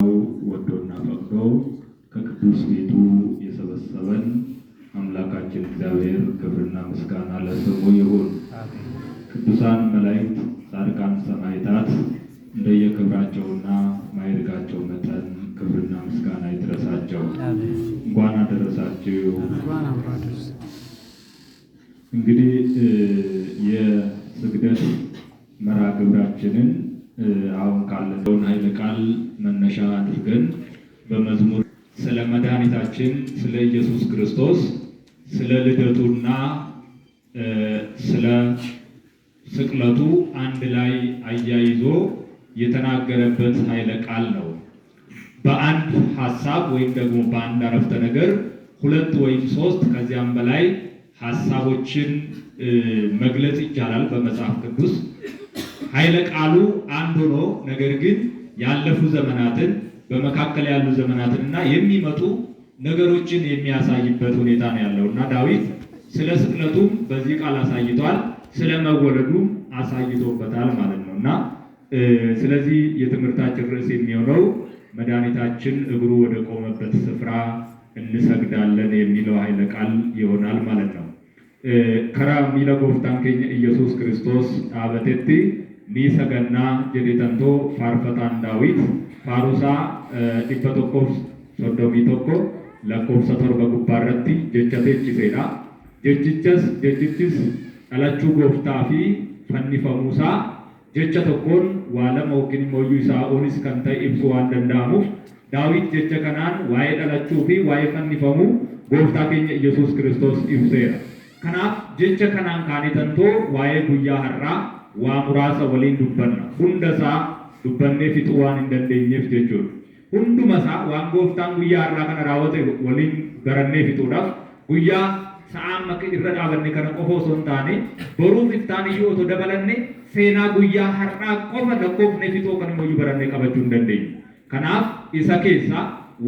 ወዶና ፈቅዶ ከቅዱስ ቤቱ የሰበሰበን አምላካችን እግዚአብሔር ክብርና ምስጋና ለስሙ ይሁን። ቅዱሳን መላእክት፣ ጻድቃን፣ ሰማዕታት እንደየክብራቸውና ማዕረጋቸው መጠን ክብርና ምስጋና ይድረሳቸው። እንኳን አደረሳችሁ። እንግዲህ የስግደት መርሃ ግብራችንን አሁን ካለውን ኃይለ ቃል መነሻ አድርገን በመዝሙር ስለ መድኃኒታችን ስለ ኢየሱስ ክርስቶስ ስለ ልደቱና ስለ ስቅለቱ አንድ ላይ አያይዞ የተናገረበት ኃይለ ቃል ነው። በአንድ ሐሳብ ወይም ደግሞ በአንድ አረፍተ ነገር ሁለት ወይም ሶስት ከዚያም በላይ ሐሳቦችን መግለጽ ይቻላል በመጽሐፍ ቅዱስ። ኃይለ ቃሉ አንድ ሆኖ ነገር ግን ያለፉ ዘመናትን በመካከል ያሉ ዘመናትንና የሚመጡ ነገሮችን የሚያሳይበት ሁኔታ ነው ያለውና ዳዊት ስለ ስቅለቱም በዚህ ቃል አሳይቷል፣ ስለ መወለዱም አሳይቶበታል ማለት ነውና ስለዚህ የትምህርታችን ርዕስ የሚሆነው መድኃኒታችን እግሩ ወደ ቆመበት ስፍራ እንሰግዳለን የሚለው ኃይለ ቃል ይሆናል ማለት ነው። ከራ ሚለ ጎፍታን ኬኛ ኢየሱስ ክርስቶስ አበቴቲ ኒሰገና ጀዴተንቶ ፋርፈታን ዳዊት ፋሩሳ ዲፈቶኮፍ ሶዶሚ ቶኮ ለኮፍሰ ቶርበ ጉባረቲ ጀቸቴችሴዳ ጀችችስ አላቹ ጎፍታፊ ፈኒፈሙሳ ጀቸ ቶኮን ዋለመ ወኪን ሞዩ ኢሳኦኒስ ከንተ ኢብሱ ዋን ደንዳሙፍ ዳዊት ጀቸ ከናን ዋይ ዳላቹ ፊ ዋይ ፈኒፈሙ ጎፍታ ኬኛ ኢየሱስ ክርስቶስ ኢብሴራ ከናፍ ጀቸ ከናን ካኔተንቶ ዋይ ጉያ ሀራ ዋሙራሰ ወሊን ዱበና ሁንደሳ ዱበኔ ፊጡ ዋን እንደንደኝፍ ጀቹር ሁንዱመሳ ዋን ጎፍታን ጉያ ሀራ ከነ ራወተ ወሊን ገረኔ ፊጡዳፍ ጉያ ሰዓም መክ ይረዳበኔ ከነ ቆፎ ሶንታኔ ቦሩ ፍታን ይዮ ቶ ደበለኔ ሴና ጉያ ሀራ ቆፈ ለቆፍኔ ፊጦ ከነ ሞዩ በረኔ ቀበቹ እንደንደኝ ከናፍ ኢሳ ኬሳ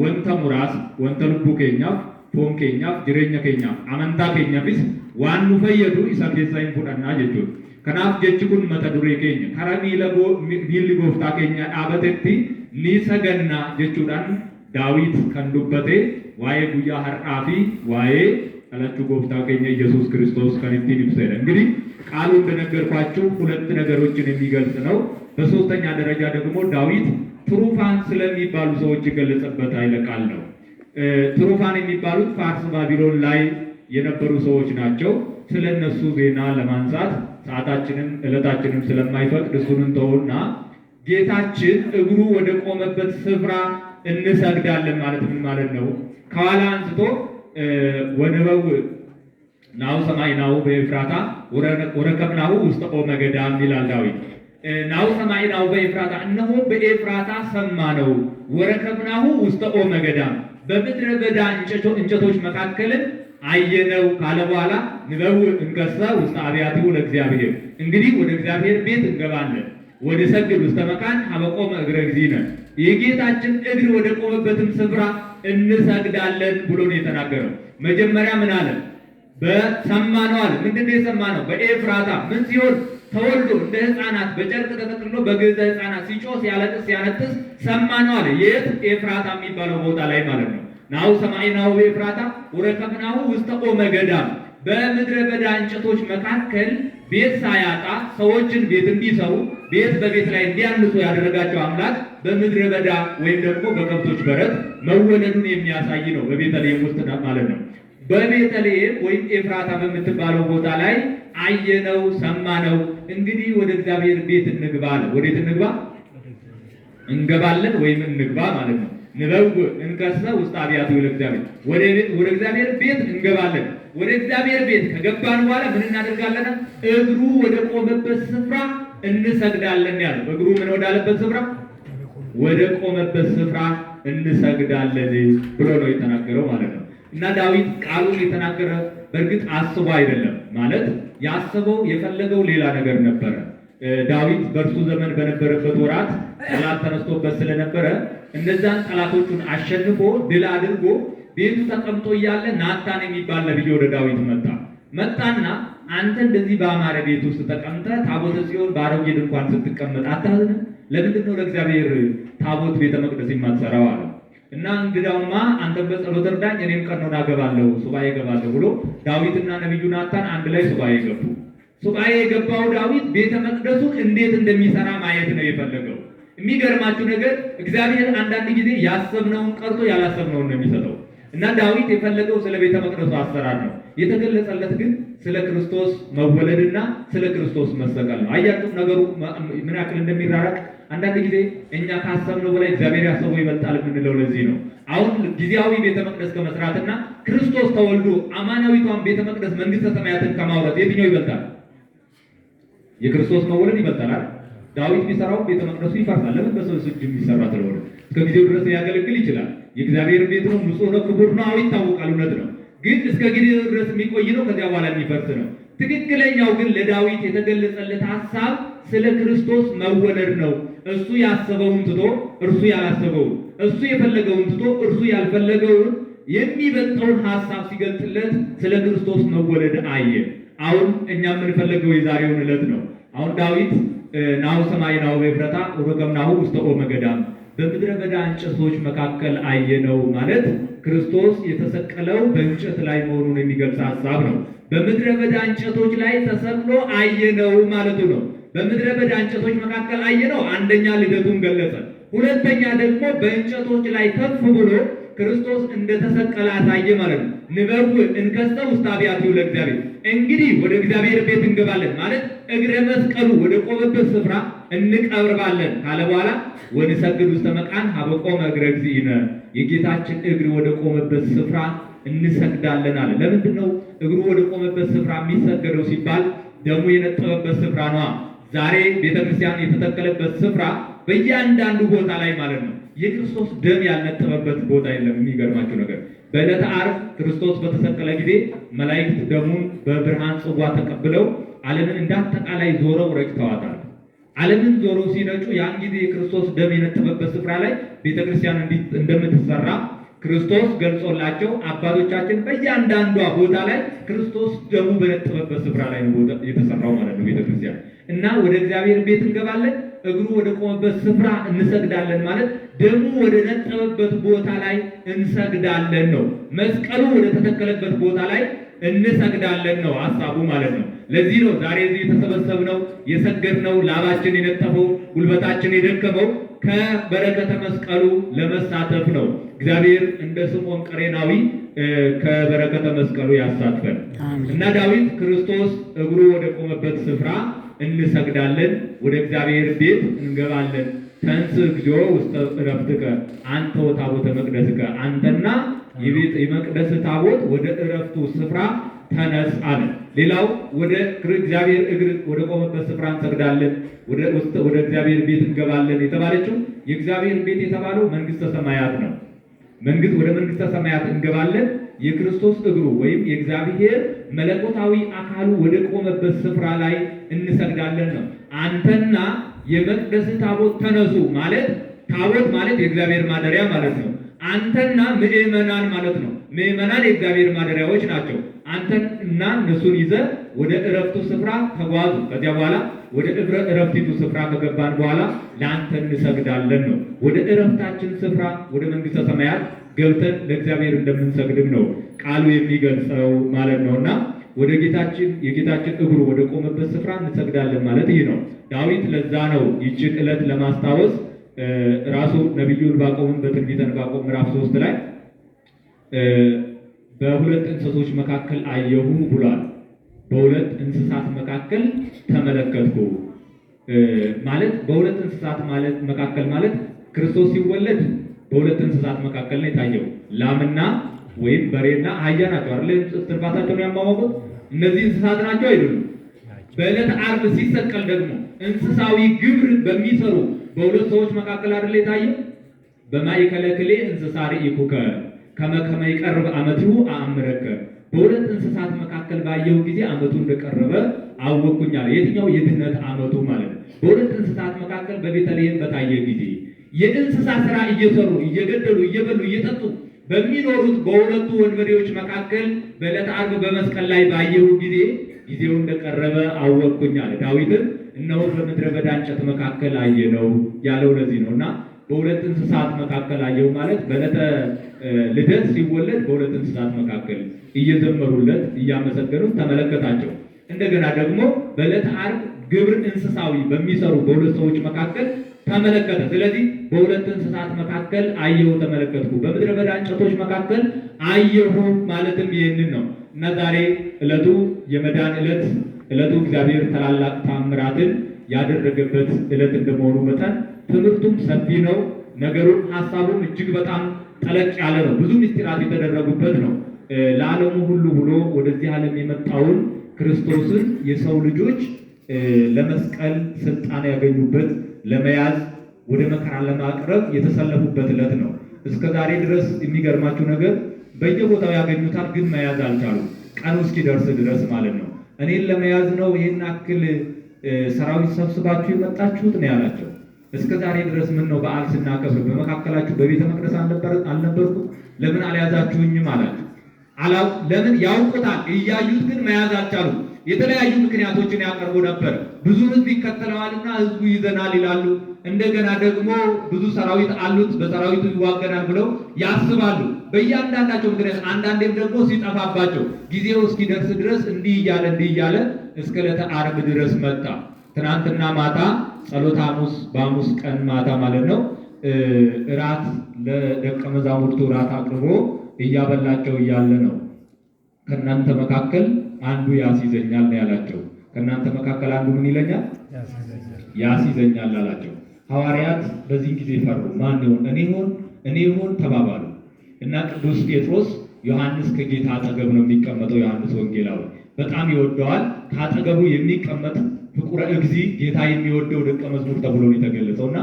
ወንተ ሙራስ ወንተ ልቡ ኬኛፍ ፎን ኬኛፍ ጅሬኛ ኬኛፍ አመንታ ኬኛፍስ ዋን ኑ ፈየዱ ኢሳ ኬሳ ይንፉዳና ጀቹር ከናፍ ጀች ኩን መተ ዱሬ ኬኛ ከረሚ ለጎ ሚል ጎፍታ ኬኛ ዳበቴቲ ኒሰገና ጀቹዳን ዳዊት ከንዱበቴ ዋዬ ጉያ ሀራፊ ዋዬ አላቹ ጎፍታ ኬኛ ኢየሱስ ክርስቶስ ከንቲን ይብሰለ። እንግዲህ ቃሉ እንደነገርኳችሁ ሁለት ነገሮችን የሚገልጽ ነው። በሶስተኛ ደረጃ ደግሞ ዳዊት ትሩፋን ስለሚባሉ ሰዎች የገለጸበት ኃይለ ቃል ነው። ትሩፋን የሚባሉት ፋርስ ባቢሎን ላይ የነበሩ ሰዎች ናቸው። ስለነሱ ዜና ለማንሳት ሰዓታችንም ዕለታችንም ስለማይፈቅድ እሱን እንተውና ጌታችን እግሩ ወደ ቆመበት ስፍራ እንሰግዳለን ማለት ምን ማለት ነው? ከኋላ አንስቶ ወነበው ናሁ ሰማይ ናሁ በኤፍራታ ወረከብናሁ ውስተ ኦመ ገዳም ይላል ዳዊት። ናሁ ሰማይ ናሁ በኤፍራታ እነሆ በኤፍራታ ሰማነው፣ ወረከብናሁ ውስተ ኦመ ገዳም በምድረ በዳ እንጨቶች መካከልን አየነው ካለ በኋላ ንበው እንከሰ ውስተ አብያቲሁ ለእግዚአብሔር እንግዲህ ወደ እግዚአብሔር ቤት እንገባለን፣ ወደ ሰግድ ውስተ መካን ሀበቆመ እግረ እግዚእነ የጌታችን እግር ወደ ቆመበትም ስፍራ እንሰግዳለን ብሎ ነው የተናገረው። መጀመሪያ ምን አለ? በሰማነው አለ። ምንድነው የሰማነው? በኤፍራታ ምን ሲሆን ተወልዶ እንደ ሕፃናት በጨርቅ ተጠቅልሎ በግዕዘ ሕፃናት ሲጮህ ሲያነጥስ ሰማነው አለ። የት? ኤፍራታ የሚባለው ቦታ ላይ ማለት ነው። ናሁ ሰማይናሁ በኤፍራታ ወረከብናሁ ውስተ ኦመ ገዳም በምድረ በዳ እንጨቶች መካከል ቤት ሳያጣ ሰዎችን ቤት እንዲሰሩ ቤት በቤት ላይ እንዲያንሱ ያደረጋቸው አምላክ በምድረ በዳ ወይም ደግሞ በከብቶች በረት መወለዱን የሚያሳይ ነው። በቤተልሔም ውስጥ ማለት ነው። በቤተልሔም ወይም ኤፍራታ በምትባለው ቦታ ላይ አየነው፣ ሰማነው። እንግዲህ ወደ እግዚአብሔር ቤት እንግባ አለ። ወዴት እንግባ? እንገባለን ወይም እንግባ ማለት ነው። ንበው እንከሰ ውስተ አብያቲሁ ለእግዚአብሔር ወደ እግዚአብሔር ቤት እንገባለን። ወደ እግዚአብሔር ቤት ከገባን በኋላ ምን እናደርጋለን? እግሩ ወደ ቆመበት ስፍራ እንሰግዳለን ያለው። እግሩ ምን ወዳለበት ስፍራ? ወደ ቆመበት ስፍራ እንሰግዳለን ብሎ ነው የተናገረው ማለት ነው። እና ዳዊት ቃሉን የተናገረ በእርግጥ አስቦ አይደለም። ማለት ያስበው የፈለገው ሌላ ነገር ነበረ። ዳዊት በእርሱ ዘመን በነበረበት ወራት ጠላት ተነስቶበት ስለነበረ እነዛን ጠላቶቹን አሸንፎ ድል አድርጎ ቤቱ ተቀምጦ እያለ ናታን የሚባል ነብይ ወደ ዳዊት መጣና አንተ እንደዚህ በአማረ ቤት ውስጥ ተቀምጠህ ታቦተ ጽዮን በአሮጌ ድንኳን ስትቀመጥ አታዝንም? ለምንድን ነው ለእግዚአብሔር ታቦት ቤተ መቅደስ የማትሰራው አለ። እና እንግዳውማ አንተም በጸሎት እርዳኝ እኔም ቀኖና እገባለሁ ሱባኤ እገባለሁ ብሎ ዳዊትና ነቢዩ ናታን አንድ ላይ ሱባኤ ገቡ። ሱባኤ የገባው ዳዊት ቤተ መቅደሱን እንዴት እንደሚሰራ ማየት ነው የፈለገው። የሚገርማችሁ ነገር እግዚአብሔር አንዳንድ ጊዜ ያሰብነውን ቀርቶ ያላሰብነውን ነው የሚሰጠው። እና ዳዊት የፈለገው ስለ ቤተ መቅደሱ አሰራር ነው። የተገለጸለት ግን ስለ ክርስቶስ መወለድና ስለ ክርስቶስ መሰቀል ነው። አያችሁ ነገሩ ምን ያክል እንደሚራራቅ። አንዳንድ ጊዜ እኛ ካሰብነው በላይ እግዚአብሔር ያሰበው ይበልጣል የምንለው ለዚህ ነው። አሁን ጊዜያዊ ቤተ መቅደስ ከመስራትና ክርስቶስ ተወልዶ አማናዊቷን ቤተ መቅደስ መንግስተ ሰማያትን ከማውረድ የትኛው ይበልጣል? የክርስቶስ መወለድ ይበልጣል። ዳዊት ቢሰራው ቤተ መቅደሱ ይፈርሳል። ለምን? በሰው እጅ የሚሰራ ስለሆነ እስከ ጊዜው ድረስ ያገለግል ይችላል። የእግዚአብሔር ቤት ነው፣ ንጹህ ነው፣ ክቡር ነው፣ ይታወቃል። እውነት ነው። ግን እስከ ጊዜው ድረስ የሚቆይ ነው፣ ከዚያ በኋላ የሚፈርስ ነው። ትክክለኛው ግን ለዳዊት የተገለጸለት ሐሳብ ስለ ክርስቶስ መወለድ ነው። እሱ ያሰበውን ትቶ እርሱ ያላሰበውን፣ እሱ የፈለገውን ትቶ እርሱ ያልፈለገውን የሚበልጠውን ሐሳብ ሲገልጥለት ስለ ክርስቶስ መወለድ አየ። አሁን እኛ የምንፈልገው የዛሬውን ዕለት ነው። አሁን ዳዊት ናሁ ሰማይ ናሁ በፍረታ ወረገምናሁ ውስተ ኦመ ገዳም በምድረ በዳ እንጨቶች መካከል አየነው ማለት ክርስቶስ የተሰቀለው በእንጨት ላይ መሆኑን የሚገልጽ ሐሳብ ነው። በምድረ በዳ እንጨቶች ላይ ተሰቅሎ አየነው ማለቱ ነው። በምድረ በዳ እንጨቶች መካከል አየነው፣ አንደኛ ልደቱን ገለጸ። ሁለተኛ ደግሞ በእንጨቶች ላይ ከፍ ብሎ ክርስቶስ እንደተሰቀለ አሳየ ማለት ነው። ንበው እንከስተ ውስተ አብያቲሁ ለእግዚአብሔር፣ እንግዲህ ወደ እግዚአብሔር ቤት እንገባለን ማለት እግረ መስቀሉ ወደ ቆመበት ስፍራ እንቀርባለን ካለ በኋላ ወንሰግድ ውስተ መቃን ሀበ ቆመ እግረ እግዚእነ፣ የጌታችን እግር ወደ ቆመበት ስፍራ እንሰግዳለን አለ። ለምንድን ነው እግሩ ወደ ቆመበት ስፍራ የሚሰገደው ሲባል ደሙ የነጠበበት ስፍራ ነዋ። ዛሬ ቤተክርስቲያን የተተከለበት ስፍራ በእያንዳንዱ ቦታ ላይ ማለት ነው የክርስቶስ ደም ያልነጠበበት ቦታ የለም። የሚገርማችሁ ነገር በዕለተ ዓርብ ክርስቶስ በተሰቀለ ጊዜ መላእክት ደሙን በብርሃን ጽዋ ተቀብለው ዓለምን እንዳጠቃላይ ዞረው ረጭተዋታል። ዓለምን ዞረው ሲረጩ ያን ጊዜ የክርስቶስ ደም የነጠበበት ስፍራ ላይ ቤተክርስቲያን እንደምትሰራ ክርስቶስ ገልጾላቸው አባቶቻችን በእያንዳንዷ ቦታ ላይ ክርስቶስ ደሙ በነጠበበት ስፍራ ላይ ነው የተሰራው ማለት ነው ቤተክርስቲያን። እና ወደ እግዚአብሔር ቤት እንገባለን፣ እግሩ ወደ ቆመበት ስፍራ እንሰግዳለን ማለት ደሙ ወደ ነጠበበት ቦታ ላይ እንሰግዳለን ነው። መስቀሉ ወደ ተተከለበት ቦታ ላይ እንሰግዳለን ነው ሐሳቡ ማለት ነው። ለዚህ ነው ዛሬ እዚህ የተሰበሰብነው የሰገድነው፣ ላባችን የነጠፈው፣ ጉልበታችን የደከመው ከበረከተ መስቀሉ ለመሳተፍ ነው። እግዚአብሔር እንደ ስምዖን ቀሬናዊ ከበረከተ መስቀሉ ያሳትፈን እና ዳዊት ክርስቶስ እግሩ ወደ ቆመበት ስፍራ እንሰግዳለን፣ ወደ እግዚአብሔር ቤት እንገባለን። ተንስ እግዚኦ ውስተ ዕረፍትከ አንተ ወታቦተ መቅደስከ፣ አንተና የመቅደስ ታቦት ወደ ዕረፍቱ ስፍራ ተነስ አለ። ሌላው ወደ እግዚአብሔር እግር ወደ ቆመበት ስፍራ እንሰግዳለን፣ ወደ እግዚአብሔር ቤት እንገባለን የተባለችው የእግዚአብሔር ቤት የተባለው መንግስተ ሰማያት ነው። ወደ መንግስተ ሰማያት እንገባለን የክርስቶስ እግሩ ወይም የእግዚአብሔር መለኮታዊ አካሉ ወደ ቆመበት ስፍራ ላይ እንሰግዳለን ነው። አንተና የመቅደስ ታቦት ተነሱ ማለት ታቦት ማለት የእግዚአብሔር ማደሪያ ማለት ነው። አንተና ምእመናን ማለት ነው። ምእመናን የእግዚአብሔር ማደሪያዎች ናቸው። አንተና እነሱን ይዘህ ወደ ዕረፍቱ ስፍራ ተጓዙ። ከዚያ በኋላ ወደ ዕረፍቲቱ ስፍራ ከገባን በኋላ ለአንተ እንሰግዳለን ነው። ወደ ዕረፍታችን ስፍራ ወደ መንግስተ ሰማያት ገብተን ለእግዚአብሔር እንደምንሰግድም ነው ቃሉ የሚገልጸው ማለት ነውና ወደ የጌታችን እግሩ ወደ ቆመበት ስፍራ እንሰግዳለን ማለት ይህ ነው። ዳዊት ለዛ ነው ይህችን ዕለት ለማስታወስ ራሱ ነቢዩ ዕንባቆምን በትንቢተ ዕንባቆም ምዕራፍ 3 ላይ በሁለት እንስሶች መካከል አየሁ ብሏል። በሁለት እንስሳት መካከል ተመለከትኩ ማለት በሁለት እንስሳት መካከል ማለት ክርስቶስ ሲወለድ በሁለት እንስሳት መካከል ነው የታየው። ላምና ወይም በሬና አህያ ናቸው አይደል? ትርፋታቸውን ያሟሟቁት እነዚህ እንስሳት ናቸው አይደሉም? በዕለተ ዓርብ ሲሰቀል ደግሞ እንስሳዊ ግብር በሚሰሩ በሁለት ሰዎች መካከል አይደል የታየው? በማእከለ ክልኤ እንስሳ ርኢኩከ ከመ ይቀርብ ዓመቲሁ አእምረከ፣ በሁለት እንስሳት መካከል ባየው ጊዜ ዓመቱ እንደቀረበ አወቅኩኛል። የትኛው? የድህነት ዓመቱ ማለት ነው። በሁለት እንስሳት መካከል በቤተልሔም በታየ ጊዜ የእንስሳ ስራ እየሰሩ እየገደሉ እየበሉ እየጠጡ በሚኖሩት በሁለቱ ወንበዴዎች መካከል በዕለተ ዓርብ በመስቀል ላይ ባየሁ ጊዜ ጊዜው እንደቀረበ አወቅኩኛል። ዳዊትም እነሆ በምድረ በዳ እንጨት መካከል አየነው ያለው ለዚህ ነው። እና በሁለት እንስሳት መካከል አየው ማለት በዕለተ ልደት ሲወለድ በሁለት እንስሳት መካከል እየዘመሩለት እያመሰገኑት ተመለከታቸው። እንደገና ደግሞ በዕለተ ዓርብ ግብር እንስሳዊ በሚሰሩ በሁለት ሰዎች መካከል ተመለከተ። ስለዚህ በሁለት እንስሳት መካከል አየሁ ተመለከትኩ፣ በምድረ በዳ እንጨቶች መካከል አየሁ ማለትም ይህንን ነው። እና ዛሬ ዕለቱ የመዳን ዕለቱ እግዚአብሔር ታላላቅ ታምራትን ያደረገበት ዕለት እንደመሆኑ መጠን ትምህርቱም ሰፊ ነው። ነገሩን ሐሳቡም እጅግ በጣም ጠለቅ ያለ ነው። ብዙ ምስጢራት የተደረጉበት ነው። ለዓለሙ ሁሉ ብሎ ወደዚህ ዓለም የመጣውን ክርስቶስን የሰው ልጆች ለመስቀል ስልጣን ያገኙበት ለመያዝ ወደ መከራ ለማቅረብ የተሰለፉበት ዕለት ነው። እስከ ዛሬ ድረስ የሚገርማችሁ ነገር በየቦታው ያገኙታል፣ ግን መያዝ አልቻሉም። ቀኑ እስኪደርስ ድረስ ማለት ነው። እኔን ለመያዝ ነው ይሄን አክል ሰራዊት ሰብስባችሁ የመጣችሁት ነው ያላቸው። እስከ ዛሬ ድረስ ምን ነው በዓል ስናከብር በመካከላችሁ በቤተ መቅደስ አልነበርኩም? ለምን አልያዛችሁኝም አላቸው። ለምን ያውቁታል፣ እያዩት ግን መያዝ አልቻሉም። የተለያዩ ምክንያቶችን ያቀርቡ ነበር። ብዙ ሕዝብ ይከተለዋልና ሕዝቡ ይዘናል ይላሉ። እንደገና ደግሞ ብዙ ሰራዊት አሉት፣ በሰራዊቱ ይዋገናል ብለው ያስባሉ። በእያንዳንዳቸው ምክንያት አንዳንዴም ደግሞ ሲጠፋባቸው ጊዜው እስኪደርስ ድረስ እንዲህ እያለ እስከ ዕለተ ዓርብ ድረስ መጣ። ትናንትና ማታ ጸሎተ ሐሙስ በሐሙስ ቀን ማታ ማለት ነው እራት ለደቀ መዛሙርቱ እራት አቅርቦ እያበላቸው እያለ ነው ከእናንተ መካከል አንዱ ያስይዘኛል ነው ያላቸው። ከእናንተ መካከል አንዱ ምን ይለኛል? ያስይዘኛል አላቸው። ሐዋርያት በዚህ ጊዜ ፈሩ። ማን ይሆን? እኔ ይሆን ተባባሉ። እና ቅዱስ ጴጥሮስ ዮሐንስ ከጌታ አጠገብ ነው የሚቀመጠው። ዮሐንስ ወንጌላዊ በጣም ይወደዋል። ከአጠገቡ የሚቀመጥ ፍቁረ እግዚእ ጌታ የሚወደው ደቀ መዝሙር ተብሎ ነው የተገለጸው። እና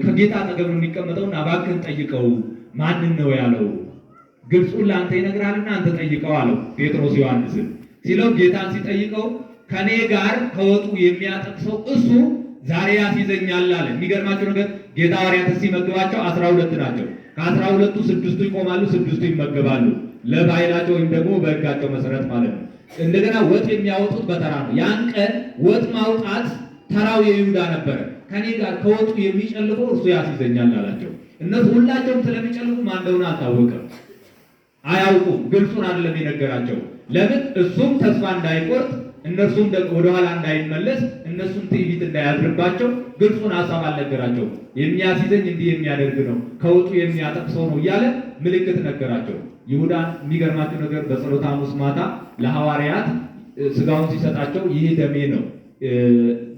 ከጌታ አጠገብ ነው የሚቀመጠውና እባክህን ጠይቀው ማንን ነው ያለው? ግልጹን ለአንተ ይነግራልና አንተ ጠይቀው አለው ጴጥሮስ ዮሐንስን ሲለው፣ ጌታን ሲጠይቀው ከኔ ጋር ከወጡ የሚያጠቅሰው እሱ ዛሬ ያስይዘኛል አለ። የሚገርማቸው ነገር ጌታ ሐዋርያትን ሲመግባቸው 12 ናቸው። ከ12ቱ 6ቱ ይቆማሉ፣ 6ቱ ይመገባሉ። ለባህላቸው ወይም ደግሞ በሕጋቸው መሰረት ማለት ነው። እንደገና ወጥ የሚያወጡት በተራ ነው። ያን ቀን ወጥ ማውጣት ተራው የይሁዳ ነበረ። ከኔ ጋር ከወጡ የሚጨልፈው እርሱ ያስይዘኛል አላቸው። እነሱ ሁላቸውም ስለሚጨልፉ ማን እንደሆነ አልታወቀም፣ አያውቁም። ግልጹን አይደለም የነገራቸው። ለምን? እሱም ተስፋ እንዳይቆርጥ እነርሱም ወደኋላ እንዳይመለስ እነሱም ትዕቢት እንዳያድርባቸው ግልጹን ሐሳብ አልነገራቸው። የሚያስይዘኝ እንዲህ የሚያደርግ ነው፣ ከወጡ የሚያጠቅሰው ነው እያለ ምልክት ነገራቸው። ይሁዳን የሚገርማቸው ነገር በጸሎተ ሐሙስ ማታ ለሐዋርያት ስጋውን ሲሰጣቸው ይህ ደሜ ነው፣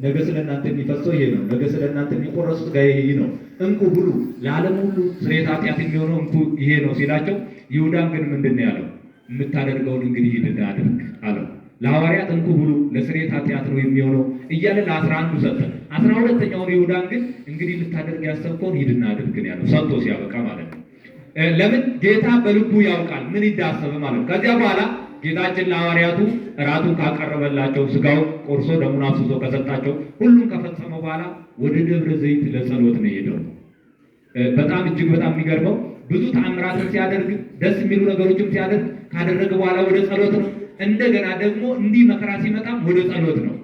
ነገ ስለ እናንተ የሚፈሰው ይሄ ነው፣ ነገ ስለ እናንተ የሚቆረሱ ሥጋዬ ይሄ ነው፣ እንኩ ብሉ፣ ለዓለም ሁሉ ስርየተ ኃጢአት የሚሆነው እንኩ ይሄ ነው ሲላቸው፣ ይሁዳን ግን ምንድን ነው ያለው? የምታደርገውን እንግዲህ ሂድና አድርግ አለው። ለሐዋርያት እንኩ ብሉ ለስርየተ ኃጢአት ነው የሚሆነው እያለ ለ11ዱ ሰጠ። 12ኛውን ይሁዳን ግን እንግዲህ ልታደርግ ያሰብከውን ሂድና አድርግ ነው ያለው፣ ሰጥቶ ሲያበቃ ማለት ነው። ለምን? ጌታ በልቡ ያውቃል ምን ይዳሰብ ማለት ነው። ከዚያ በኋላ ጌታችን ለሐዋርያቱ እራቱን ካቀረበላቸው ስጋው ቆርሶ ደሙን አፍስሶ ከሰጣቸው ሁሉም ከፈጸመ በኋላ ወደ ደብረ ዘይት ለጸሎት ነው የሄደው። በጣም እጅግ በጣም የሚገርመው ብዙ ተአምራትን ሲያደርግ ደስ የሚሉ ነገሮችም ሲያደርግ ካደረገ በኋላ ወደ ጸሎት ነው። እንደገና ደግሞ እንዲህ መከራ ሲመጣም ወደ ጸሎት ነው።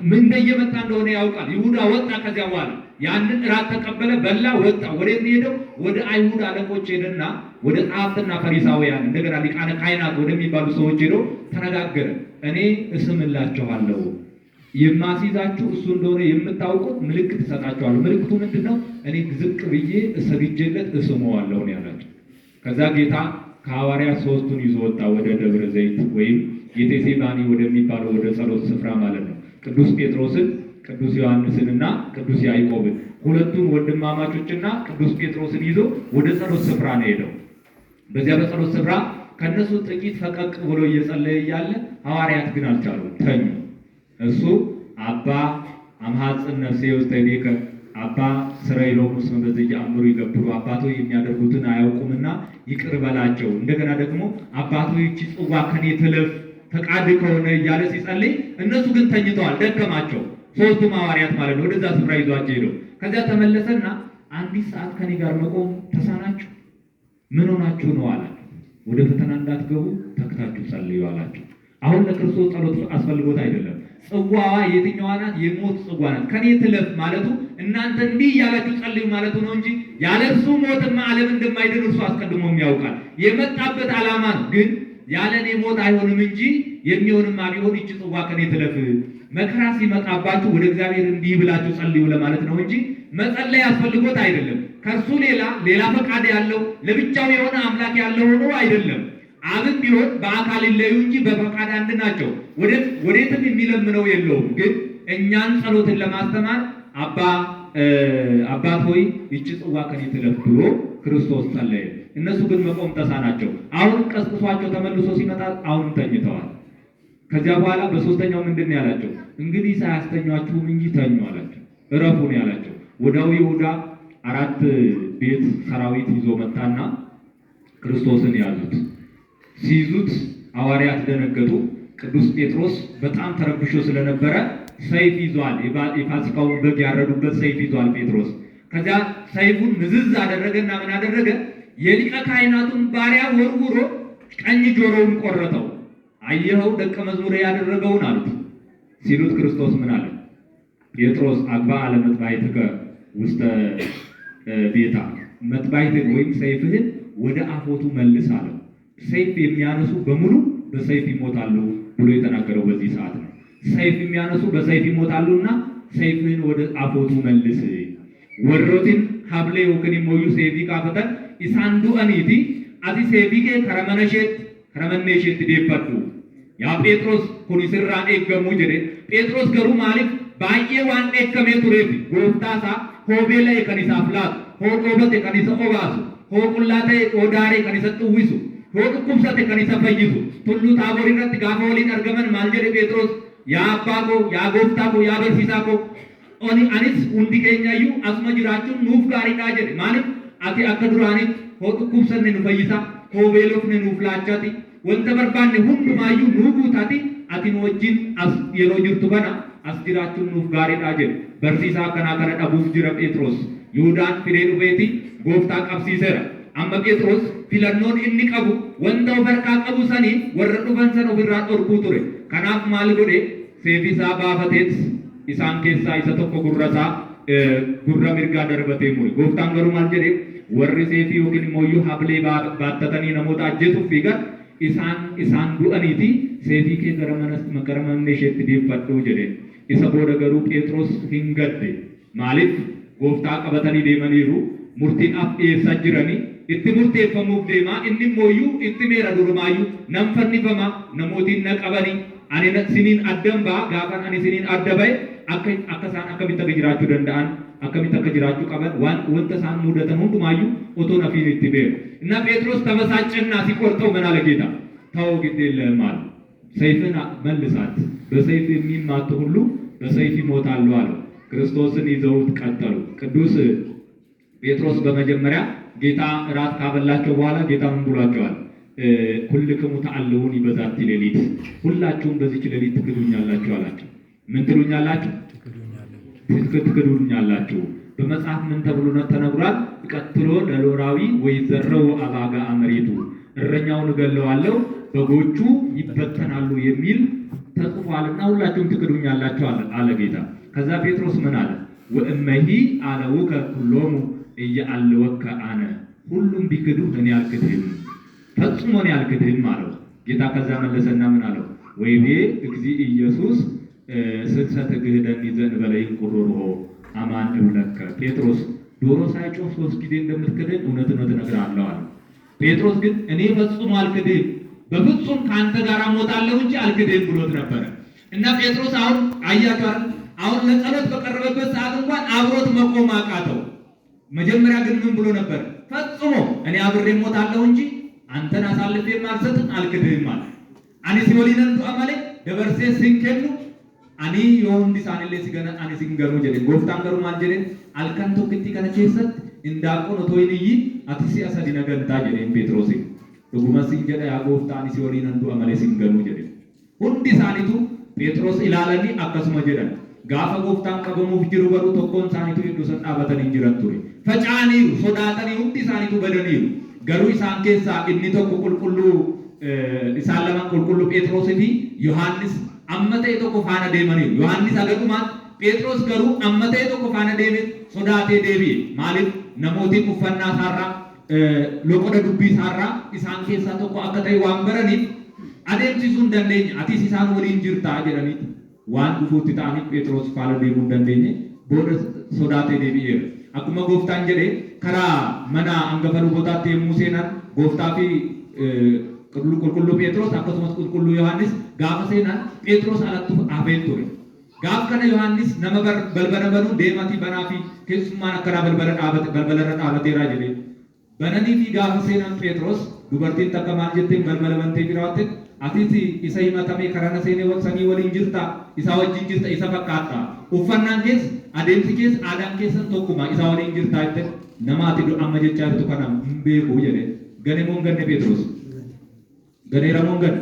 ምን እንደየመጣ እንደሆነ ያውቃል። ይሁዳ ወጣ። ከዚያ በኋላ ያንን እራት ተቀበለ፣ በላ፣ ወጣ። ወደ ሄደው ወደ አይሁድ አለቆች ሄደና ወደ ጸሐፍትና ፈሪሳውያን እንደገና ሊቃነ ካህናት ወደሚባሉ ሰዎች ሄዶ ተነጋገረ። እኔ እስምላችኋለሁ፣ የማስይዛችሁ እሱ እንደሆነ የምታውቁት ምልክት እሰጣችኋለሁ። ምልክቱ ምንድን ነው? እኔ ዝቅ ብዬ እሰግጄለት እስመዋለሁ ነው ያላቸው። ከዛ ጌታ ከሐዋርያት 3ቱን ይዞ ወጣ ወደ ደብረ ዘይት ወይም ጌቴሴማኒ ወደሚባለው ወደ ጸሎት ስፍራ ማለት ነው። ቅዱስ ጴጥሮስን፣ ቅዱስ ዮሐንስንና ቅዱስ ያዕቆብን ሁለቱን ወንድማማቾችና ቅዱስ ጴጥሮስን ይዞ ወደ ጸሎት ስፍራ ነው ሄደው። በዚያ በጸሎት ስፍራ ከነሱ ጥቂት ፈቀቅ ብሎ እየጸለየ እያለ ሐዋርያት ግን አልቻሉም፣ ተኙ። እሱ አባ አምሐጽን ነፍሴ ውስተ እዴከ አባ ስረይ ሎሙ እስመ በዘየአምሩ ይገብሩ፣ አባቶ የሚያደርጉትን አያውቁምና ይቅር በላቸው። እንደገና ደግሞ አባቶ ይህች ጽዋ ከኔ ትለፍ ፈቃድ ከሆነ እያለ ሲጸልይ፣ እነሱ ግን ተኝተዋል፣ ደከማቸው። 3ቱም ሐዋርያት ማለት ነው። ወደዛ ስፍራ ይዟቸው ሄደው ከዚያ ተመለሰና አንዲት ሰዓት ከኔ ጋር መቆም ተሳናችሁ? ምን ሆናችሁ ነው አላቸው። ወደ ፈተና እንዳትገቡ ተግታችሁ ጸልዩ አላቸው። አሁን ለክርስቶስ ጸሎት አስፈልጎት አይደለም። ጽዋዋ የትኛዋ ናት? የሞት ጽዋ ናት። ከኔ ትለፍ ማለቱ እናንተ እንዲህ እያላችሁ ጸልዩ ማለቱ ነው እንጂ ያለ እርሱ ሞትማ ዓለም እንደማይድን እርሱ አስቀድሞም ያውቃል። የመጣበት ዓላማ ነው። ግን ያለ እኔ ሞት አይሆንም እንጂ የሚሆንማ ቢሆን ይህች ጽዋ ከኔ ትለፍ፣ መከራ ሲመጣባችሁ ወደ እግዚአብሔር እንዲህ ብላችሁ ጸልዩ ለማለት ነው እንጂ መጸለይ አስፈልጎት አይደለም። ከእርሱ ሌላ ፈቃድ ያለው ለብቻው የሆነ አምላክ ያለው ሆኖ አይደለም። አብም ቢሆን በአካል ይለዩ እንጂ በፈቃድ አንድ ናቸው። ወዴትም የሚለምነው የለውም። ግን እኛን ጸሎትን ለማስተማር አባት ሆይ ይህች ጽዋ ከኔ ትለፍ ብሎ ክርስቶስ ጸለየ። እነሱ ግን መቆም ተሳናቸው። አሁን ቀስቅሷቸው ተመልሶ ሲመጣ አሁንም ተኝተዋል። ከዚያ በኋላ በሶስተኛው ምንድን ያላቸው? እንግዲህ ሳያስተኛችሁም እንጂ ተኙ አላቸው። እረፉ ነው ያላቸው። ወዲያው ይሁዳ 4 ቤት ሰራዊት ይዞ መጣና ክርስቶስን ያዙት። ሲይዙት ሐዋርያት ደነገጡ። ቅዱስ ጴጥሮስ በጣም ተረብሾ ስለነበረ ሰይፍ ይዟል። የፋሲካውን በግ ያረዱበት ሰይፍ ይዟል ጴጥሮስ። ከዚያ ሰይፉን ምዝዝ አደረገና ምን አደረገ? የሊቀ ካህናቱን ባሪያ ወርውሮ ቀኝ ጆሮውን ቆረጠው። አየኸው ደቀ መዝሙር ያደረገውን አሉት። ሲሉት ክርስቶስ ምን አለ? ጴጥሮስ አግባ አለ መጥባይትከ ውስተ ቤታ፣ መጥባይትን ወይም ሰይፍህን ወደ አፎቱ መልስ አለው። ሰይፍ የሚያነሱ በሙሉ በሰይፍ ይሞታሉ ብሎ የተናገረው በዚህ ሰዓት ነው። ሰይፍ የሚያነሱ በሰይፍ ይሞታሉና ሰይፍህን ወደ አፎቱ መልስ። ወሮቲን ሀብሌ ወከኒ ሞዩ ሰይፊ ካፈተን ኢሳንዱ አኒቲ አቲ ሰይፊኬ ከረመነሼት ዴፈዱ ያ ጴጥሮስ ኩኒስራን ኤገሙ ጀዴ ጴጥሮስ ገሩ ማሊፍ ባዬ ዋን ኤከሜ ቱሬፊ ጎፍታሳ ሆቤላ ከኒሳ ፍላት ሆቆበቴ ከኒሳ ኦባሱ ሆቁላቴ ኦዳሬ ከኒሳ ጥዊሱ ሆቁምሰቴ ከኒሳ ፈይሱ ቱሉ ታቦር irratti gaafa waliin argaman maal jedhe Phexros yaa abbaa koo yaa gooftaa koo yaa barsiisaa koo anis hundi keenyayyuu asuma jiraachuun nuuf gaariidha jedhe. Maaliif ati akka duraanitti hoquubsanne nu fayyisa, hoobeelofne nuuf laachaati, wanta barbaanne hundumaayyuu nuu guutaati, ati nu wajjin as yeroo jirtu kana as jiraachuun nuuf gaariidha jedhe. Barsiisaa akkanaa kana dhabuuf jira Phexros. Yihuudaan fidee dhufeeti gooftaa qabsiiseera. Amma Phexros filannoon inni qabu wanta of harkaa qabu sanii warra dhufan sana ofirraa dhorkuu ture. Kanaaf maal godhe? Seefisaa baafateet isaan keessaa isa tokko gurra mirgaa darbatee muri. Gooftaan garuu maal jedhe? Warri seefii yookiin immoo hablee baattatanii namoota ajjeesuuf fiigan isaan du'aniiti seefii kee gara mana isheetti deeffadhu jedhe. Isa booda garuu Phexros hin gadde. Maaliif? Gooftaa qabatanii deemaniiru. Murtiidhaaf dhiyeessaa jiranii itti murteeffamuuf deemaa. Inni immoo itti meera durumaayyuu nan fannifama, namootiin na qabanii ani siniin addan ba'a. Gaafan ani siniin adda ba'e akka isaan akkamitti akka jiraachuu danda'an, akkamitti akka jiraachuu qaban wanta isaan mudatan hundumaayyuu otoo nafiin itti beeku. እና ጴጥሮስ ተበሳጨና ሲቆርጠው ምን አለ ጌታ? ተው ግድ የለህም አለ። ሰይፍን መልሳት፣ በሰይፍ የሚማቱ ሁሉ በሰይፍ ይሞታሉ አለ። ክርስቶስን ይዘውት ቀጠሉ። ቅዱስ ጴጥሮስ በመጀመሪያ ጌታ እራት ካበላቸው በኋላ ጌታ ምን ብሏቸዋል? ኩልክሙ ተአልውን ይበዛት ሌሊት፣ ሁላችሁም በዚች ሌሊት ትክዱኛላችሁ አላቸው። ምን ትሉኛላችሁ? ትክዱኛላችሁ። በመጽሐፍ ምን ተብሎ ተነግሯል? ቀጥሎ ለሎራዊ ወይዘረው አባጋ አመሪቱ፣ እረኛውን እገለዋለሁ በጎቹ ይበተናሉ የሚል ተጽፏልና ሁላችሁም ትክዱኛላችሁ አለ ጌታ። ከዛ ጴጥሮስ ምን አለ? ወእመሂ አለውከ ኩሎሙ እየአለወከ አነ፣ ሁሉም ቢክዱ እኔ አልክድህም፣ ፈጽሞ እኔ አልክድህም አለው ጌታ። ከዛ መለሰና ምን አለው? ወይቤ እግዚእ ኢየሱስ ስልሰተ ግህደኒ ዘእንበለይን ቁሩርሆ አማን እብለከ። ጴጥሮስ ዶሮ ሳይጮህ 3 ጊዜ እንደምትክደኝ እውነት እነግርሃለሁ አለ። ጴጥሮስ ግን እኔ ፈጽሞ አልክድህም፣ በፍጹም ከአንተ ጋር እሞታለሁ እንጂ አልክድህም ብሎት ነበረ። እና ጴጥሮስ አሁን አያችሁ፣ አሁን ለጸሎት በቀረበበት ሰዓት እንኳን አብሮት መቆም አቃተው። መጀመሪያ ግን ምን ብሎ ነበር? ፈጽሞ እኔ አብሬ እሞታለሁ እንጂ አንተን አሳልፌ አልሰጥም፣ አልክድህም አለ። አኒ ሲወሊነን ዱአማለ ደበርሴ ሲንከኑ አኒ ዮንዲ ሳንሌ ሲገና አኒ ሲንገሩ ጀለ ጎፍታን ገሩ ማል ጀለ አልካንቶ ክቲ ከነ ኬሰት እንዳቆን ቶይንይ አትሲ አሰዲ ነገንታ ጀለ ጴጥሮስ ዱጉማሲ ጀለ ያ ጎፍታ አኒ ሲወሊነን ዱአማለ ሲንገሩ ጀለ ሁንዲ ሳኒቱ ጴጥሮስ ኢላለኒ አከሱመ ጀለ ጋፈ ጎፍታን ቀበሙፍ ጅሩ ገሩ tokkon ሳኒቱ ይዱሰን ዳበተን እንጅረን ቱሪ ፈጫኒሩ ሶዳተኒ ሁንዲ ሳኒቱ በደኒሩ ገሩ ኢሳን ኬሳ ኢኒ tokko ቁልቁሉ ኢሳን ለማን ቁልቁሉ ጴጥሮስ ፊ ዮሐንስ ammata tokko faana deemanii Yohaannis agagumaan Phexros garuu ammata tokko faana deemee sodaatee deebi'e. Maaliif namooti uffannaa isaarraa loqoda dubbii isaarraa isaan keessaa tokko akka ta'e waan baraniif adeemsisuu hin dandeenye. Atis isaan waliin jirtaa jedhaniiti waan dhufuutti ta'anii Phexros faana deemuu hin dandeenye booda sodaatee deebi'eera. Akkuma gooftaan jedhee karaa mana hangafa lubootaatti yommuu seenan gooftaa fi qulqulluu Phexros akkasumas qulqulluu Yohaannis gaafa seenan Phexros alatti hafee ture. Gaaf kana Yohaannis nama balbala banuu deematii banaa fi keessummaan akkanaa balbalarra dhaabateeraa jedhee bananii fi gaafa seenan Phexros dubartiin takka maal jettee balbala bantee jiraatte atis isa himatamee karana seenee sanii waliin jirta isa wajjin jirta isa fakkaata uffannaan kees adeemsi kees aadaan keessan tokkuma isa waliin jirta jette namaati amma jechaa jirtu kana hin beeku jedhe gane moo ganne Phexros ganeera moo ganne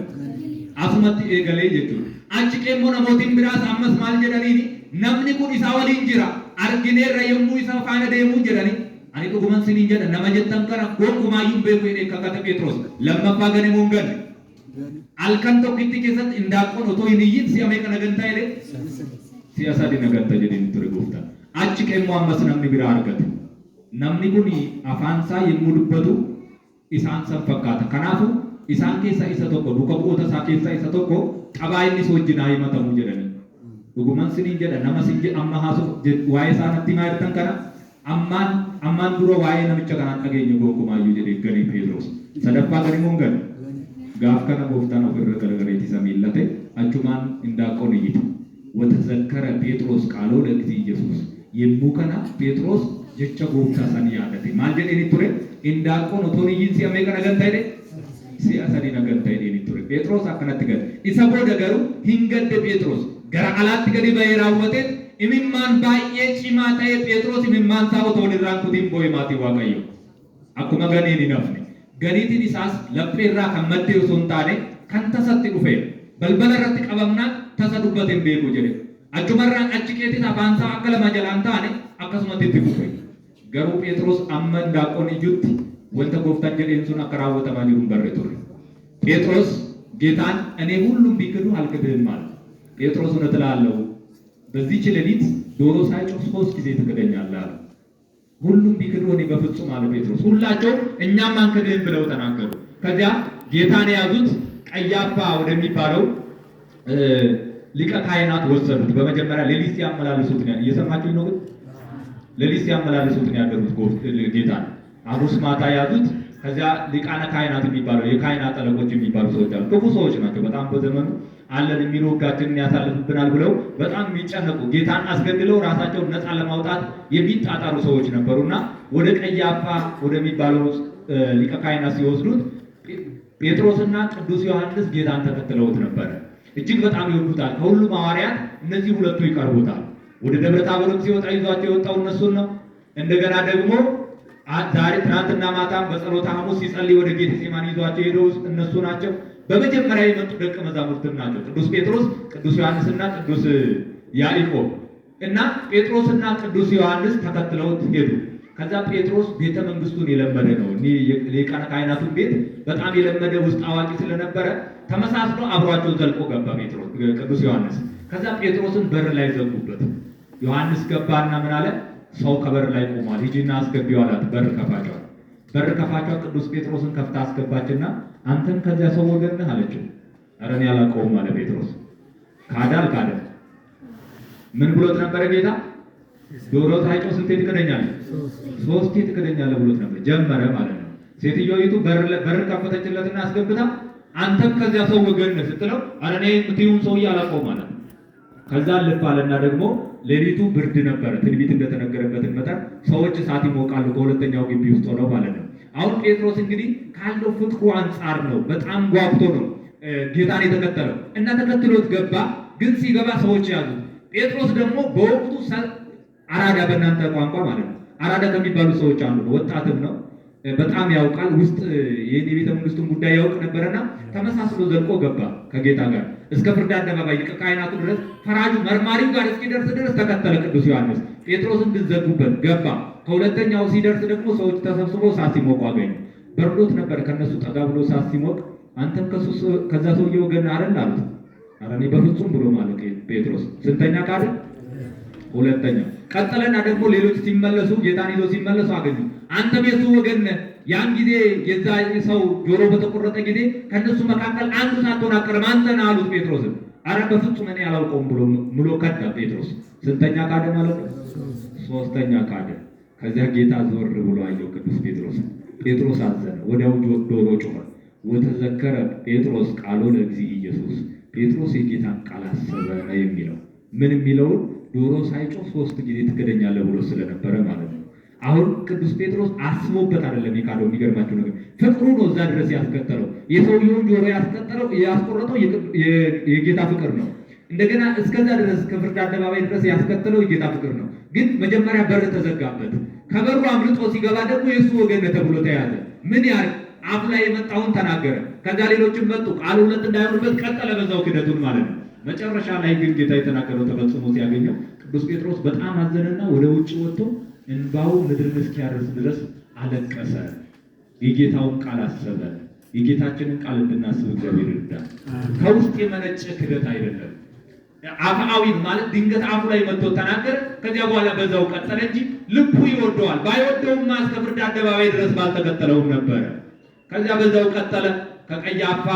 asumatti eegalee jechuudha. Achi keemmoo namootiin biraas ammas maal jedhaniini namni kun isa waliin jira argineerra yommuu isa faana deemuu jedhani ani dhuguman siniin jedha nama jettan kana gonkumaayyuu beeku jedhee kakate Phexros lammaffaa gane moo ganne halkan tokkitti keessatti indaaqqoon otoo hin iyyin si'a meeqa nagantaa jedhee si'a sadi naganta jedheen ture gooftaan. Achi keemmoo ammas namni biraa argate namni kun afaan isaa yommuu dubbatu isaan san fakkaata. Kanaafuu isaan keessaa isa tokko duuka bu'oota isaa keessaa isa tokko qabaa innis wajjin haa himatamu jedhanii. Dhuguman siniin jedha nama sin amma haasoo waa'ee isaa natti himaa jirtan kana ammaan dura waa'ee namicha kanaan dhageenya gonkumaayyuu jedhee ganii Phexros. Sadaffaa ganii moo gani? Gaaf kana gooftaan ofirra garagareetti isa miillate achumaan indaaqqoon iyyite. Watazakkara Phexros qaaloo ለጊዜ ኢየሱስ yommuu kana Phexros jecha gooftaa san yaadate. Maal jedheen ture? Indaaqqoon otoo iyyin si'a meeqa nagantaa jedhee? Si'a sadi nagantaa jedheen ture. Phexros akkanatti gade. Isa booda garuu hin gadde Phexros. Gara alaatti gadi bahee raawwate imimmaan baay'ee cimaa ta'e Phexros imimmaan isaa otoo irraan kutiin boo'e maatii Waaqayyo. Akkuma ganeen hin hafne. Ganiitiin isaas lapheerraa kan maddee osoo hin taane kan tasatti dhufe. Balbala irratti qabamnaan tasa dubbate hin beeku jedhe. Achumarraan achi keetiin afaan isaa akka lama jalaan taane akkasumatti itti fufe. Garuu Phexros amma indaaqqoon iyyutti wanta gooftaan jedheen sun akka raawwatamaa jiru hin barre ture. Phexros ጌታን እኔ ሁሉም ቢክዱ አልክድህም አለ። ጴጥሮስ እውነት እልሃለሁ በዚህች ሌሊት ዶሮ ሳይጮህ 3 ጊዜ ትክደኛለህ አለ። ሁሉም ቢክዱ እኔ በፍጹም አለ ጴጥሮስ። ሁላቸው እኛም አንክድህም ብለው ተናገሩ። ከዚያ ጌታን የያዙት ቀያፋ ወደሚባለው ሊቀ ካህናት ወሰዱት። በመጀመሪያ ሌሊት ሲያመላልሱት ነው። እየሰማችሁ ነው? ሌሊት ሲያመላልሱት ነው ያደሩት ጌታን። ሐሙስ ማታ ያዙት። ከዚያ ሊቃነ ካህናት የሚባለው የካህናት አለቆች የሚባሉ ሰዎች አሉ። ክፉ ሰዎች ናቸው። በጣም በዘመኑ አለን የሚሉ ሕጋችንን ያሳልፍብናል ብለው በጣም የሚጨነቁ ጌታን አስገድለው ራሳቸውን ነፃ ለማውጣት የሚጣጣሩ ሰዎች ነበሩና ወደ ቀያፋ ወደሚባለው ሊቀ ካህናት ሲወስዱት ጴጥሮስና ቅዱስ ዮሐንስ ጌታን ተከትለውት ነበረ። እጅግ በጣም ይወዱታል። ከሁሉም ሐዋርያት እነዚህ ሁለቱ ይቀርቡታል። ወደ ደብረ ታቦርም ሲወጣ ይዟቸው የወጣው እነሱን ነው። እንደገና ደግሞ ዛሬ ትናንትና ማታም በጸሎተ ሐሙስ ሲጸልይ ወደ ጌቴሴማኒ ይዟቸው ሄደው እነሱ ናቸው። በመጀመሪያ የመጡ ደቀ መዛሙርትም ናቸው። ቅዱስ ጴጥሮስ፣ ቅዱስ ዮሐንስና ቅዱስ ያዕቆብ እና ጴጥሮስና ቅዱስ ዮሐንስ ተከትለውት ሄዱ። ከዛ ጴጥሮስ ቤተ መንግስቱን የለመደ ነው። ሊቃነ ካህናቱን ቤት በጣም የለመደ ውስጥ አዋቂ ስለነበረ ተመሳስሎ አብሯቸው ዘልቆ ገባ ጴጥሮስ ቅዱስ ዮሐንስ። ከዛ ጴጥሮስን በር ላይ ዘጉበት። ዮሐንስ ገባና ምን አለ? ሰው ከበር ላይ ቆሟል፣ ሂጂና አስገቢው አላት። በር ከፋቿ ቅዱስ ጴጥሮስን ከፍታ አስገባችና አንተም ከዚያ ሰው ወገን ነህ አለችው። ኧረ እኔ አላውቀውም አለ ጴጥሮስ። ካዳል ምን ብሎት ነበረ ጌታ? ዶሮ ሳይጮህ ስንቴ ትክደኛለህ? 3 ትክደኛለህ ብሎት ነበር። ጀመረ ማለት ነው። ሴትዮይቱ በር ከፈተችለትና አስገብታ አንተም ከዚያ ሰው ወገን ነህ ስትለው ኧረ እኔ የምትይውን ሰውዬ አላውቀውም ማለት ነው። ከዛ ልፋለና ደግሞ ሌሊቱ ብርድ ነበረ። ትንቢት እንደተነገረበት መጠን ሰዎች እሳት ይሞቃሉ ከሁለተኛው ግቢ ውስጥ ሆነው ማለት ነው። አሁን ጴጥሮስ እንግዲህ ካለው ፍቅሩ አንጻር ነው፣ በጣም ጓጉቶ ነው ጌታን የተከተለው እና ተከትሎት ገባ። ግን ሲገባ ሰዎች ያዙት። ጴጥሮስ ደግሞ በወቅቱ አራዳ፣ በእናንተ ቋንቋ ማለት ነው አራዳ ከሚባሉ ሰዎች አንዱ ነው። ወጣትም ነው፣ በጣም ያውቃል። ውስጥ የቤተ መንግስቱን ጉዳይ ያውቅ ነበርና ተመሳስሎ ዘልቆ ገባ ከጌታ ጋር እስከ ፍርድ አደባባይ ሊቀ ካህናቱ ድረስ ፈራጁ መርማሪው ጋር እስኪደርስ ድረስ ተከተለ ቅዱስ ዮሐንስ። ጴጥሮስን ግን ዘጉበት፣ ገባ። ከሁለተኛው ሲደርስ ደግሞ ሰዎች ተሰብስበው እሳት ሲሞቁ አገኙ። በርዶት ነበር። ከነሱ ጠጋ ብሎ እሳት ሲሞቅ አንተም ከዛ ሰውዬ ወገን አይደል አሉት። ኧረ እኔ በፍጹም ብሎ ማለት ጴጥሮስ ስንተኛ ካደ? ሁለተኛ። ቀጠለና ደግሞ ሌሎች ሲመለሱ ጌታን ይዞ ሲመለሱ አገኙ። አንተም የሱ ወገን ነህ። ያን ጊዜ የዛ ሰው ጆሮ በተቆረጠ ጊዜ ከነሱ መካከል አንዱ ሳትሆን አትቀርም አንተ ነህ አሉት ጴጥሮስን። ኧረ በፍጹም እኔ አላውቀውም ብሎ ከዳ ጴጥሮስ። ስንተኛ ካደ ማለት ነው? ሶስተኛ ካደ። ከዚያ ጌታ ዞር ብሎ አየው ቅዱስ ጴጥሮስ። ጴጥሮስ አዘነ፣ ወዲያው ዶሮ ጮኸ። ወተዘከረ ጴጥሮስ ቃሎ ለእግዚእ ኢየሱስ። ጴጥሮስ የጌታን ቃል አሰበ ነው የሚለው። ምን የሚለውን ዶሮ ሳይጮህ 3 ጊዜ ትክደኛለህ ብሎ ስለነበረ ማለት ነው። አሁን ቅዱስ ጴጥሮስ አስቦበት አይደለም የካደው። የሚገርማቸው ነገር ፍቅሩ ነው እዛ ድረስ ያስከተለው። የሰውየውን ጆሮ ያስቆረጠው የጌታ ፍቅር ነው። እንደገና እስከዛ ድረስ ከፍርድ አደባባይ ድረስ ያስከተለው የጌታ ፍቅር ነው። ግን መጀመሪያ በር ተዘጋበት። ከበሩ አምልጦ ሲገባ ደግሞ የእሱ ወገን ተብሎ ተያዘ። ምን ያህል አፉ ላይ የመጣውን ተናገረ። ከዛ ሌሎችም መጡ። ቃል ሁለት እንዳይሆኑበት ቀጠለ በዛው ክደቱን ማለት ነው። መጨረሻ ላይ ግን ጌታ የተናገረው ተፈጽሞ ሲያገኘው ቅዱስ ጴጥሮስ በጣም አዘነና ወደ ውጭ ወጥቶ እንባው ምድርን እስኪያርስ ድረስ አለቀሰ። የጌታውን ቃል አሰበ። የጌታችንን ቃል እንድናስብ እግዚአብሔር ይርዳል። ከውስጥ የመነጨ ክደት አይደለም። አፍአዊ ማለት ድንገት አፉ ላይ መጥቶ ተናገረ። ከዚያ በኋላ በዛው ቀጠለ እንጂ ልቡ ይወደዋል። ባይወደውማ እስከ ፍርድ አደባባይ ድረስ ባልተከተለውም ነበረ። ከዚያ በዛው ቀጠለ። ከቀያፋ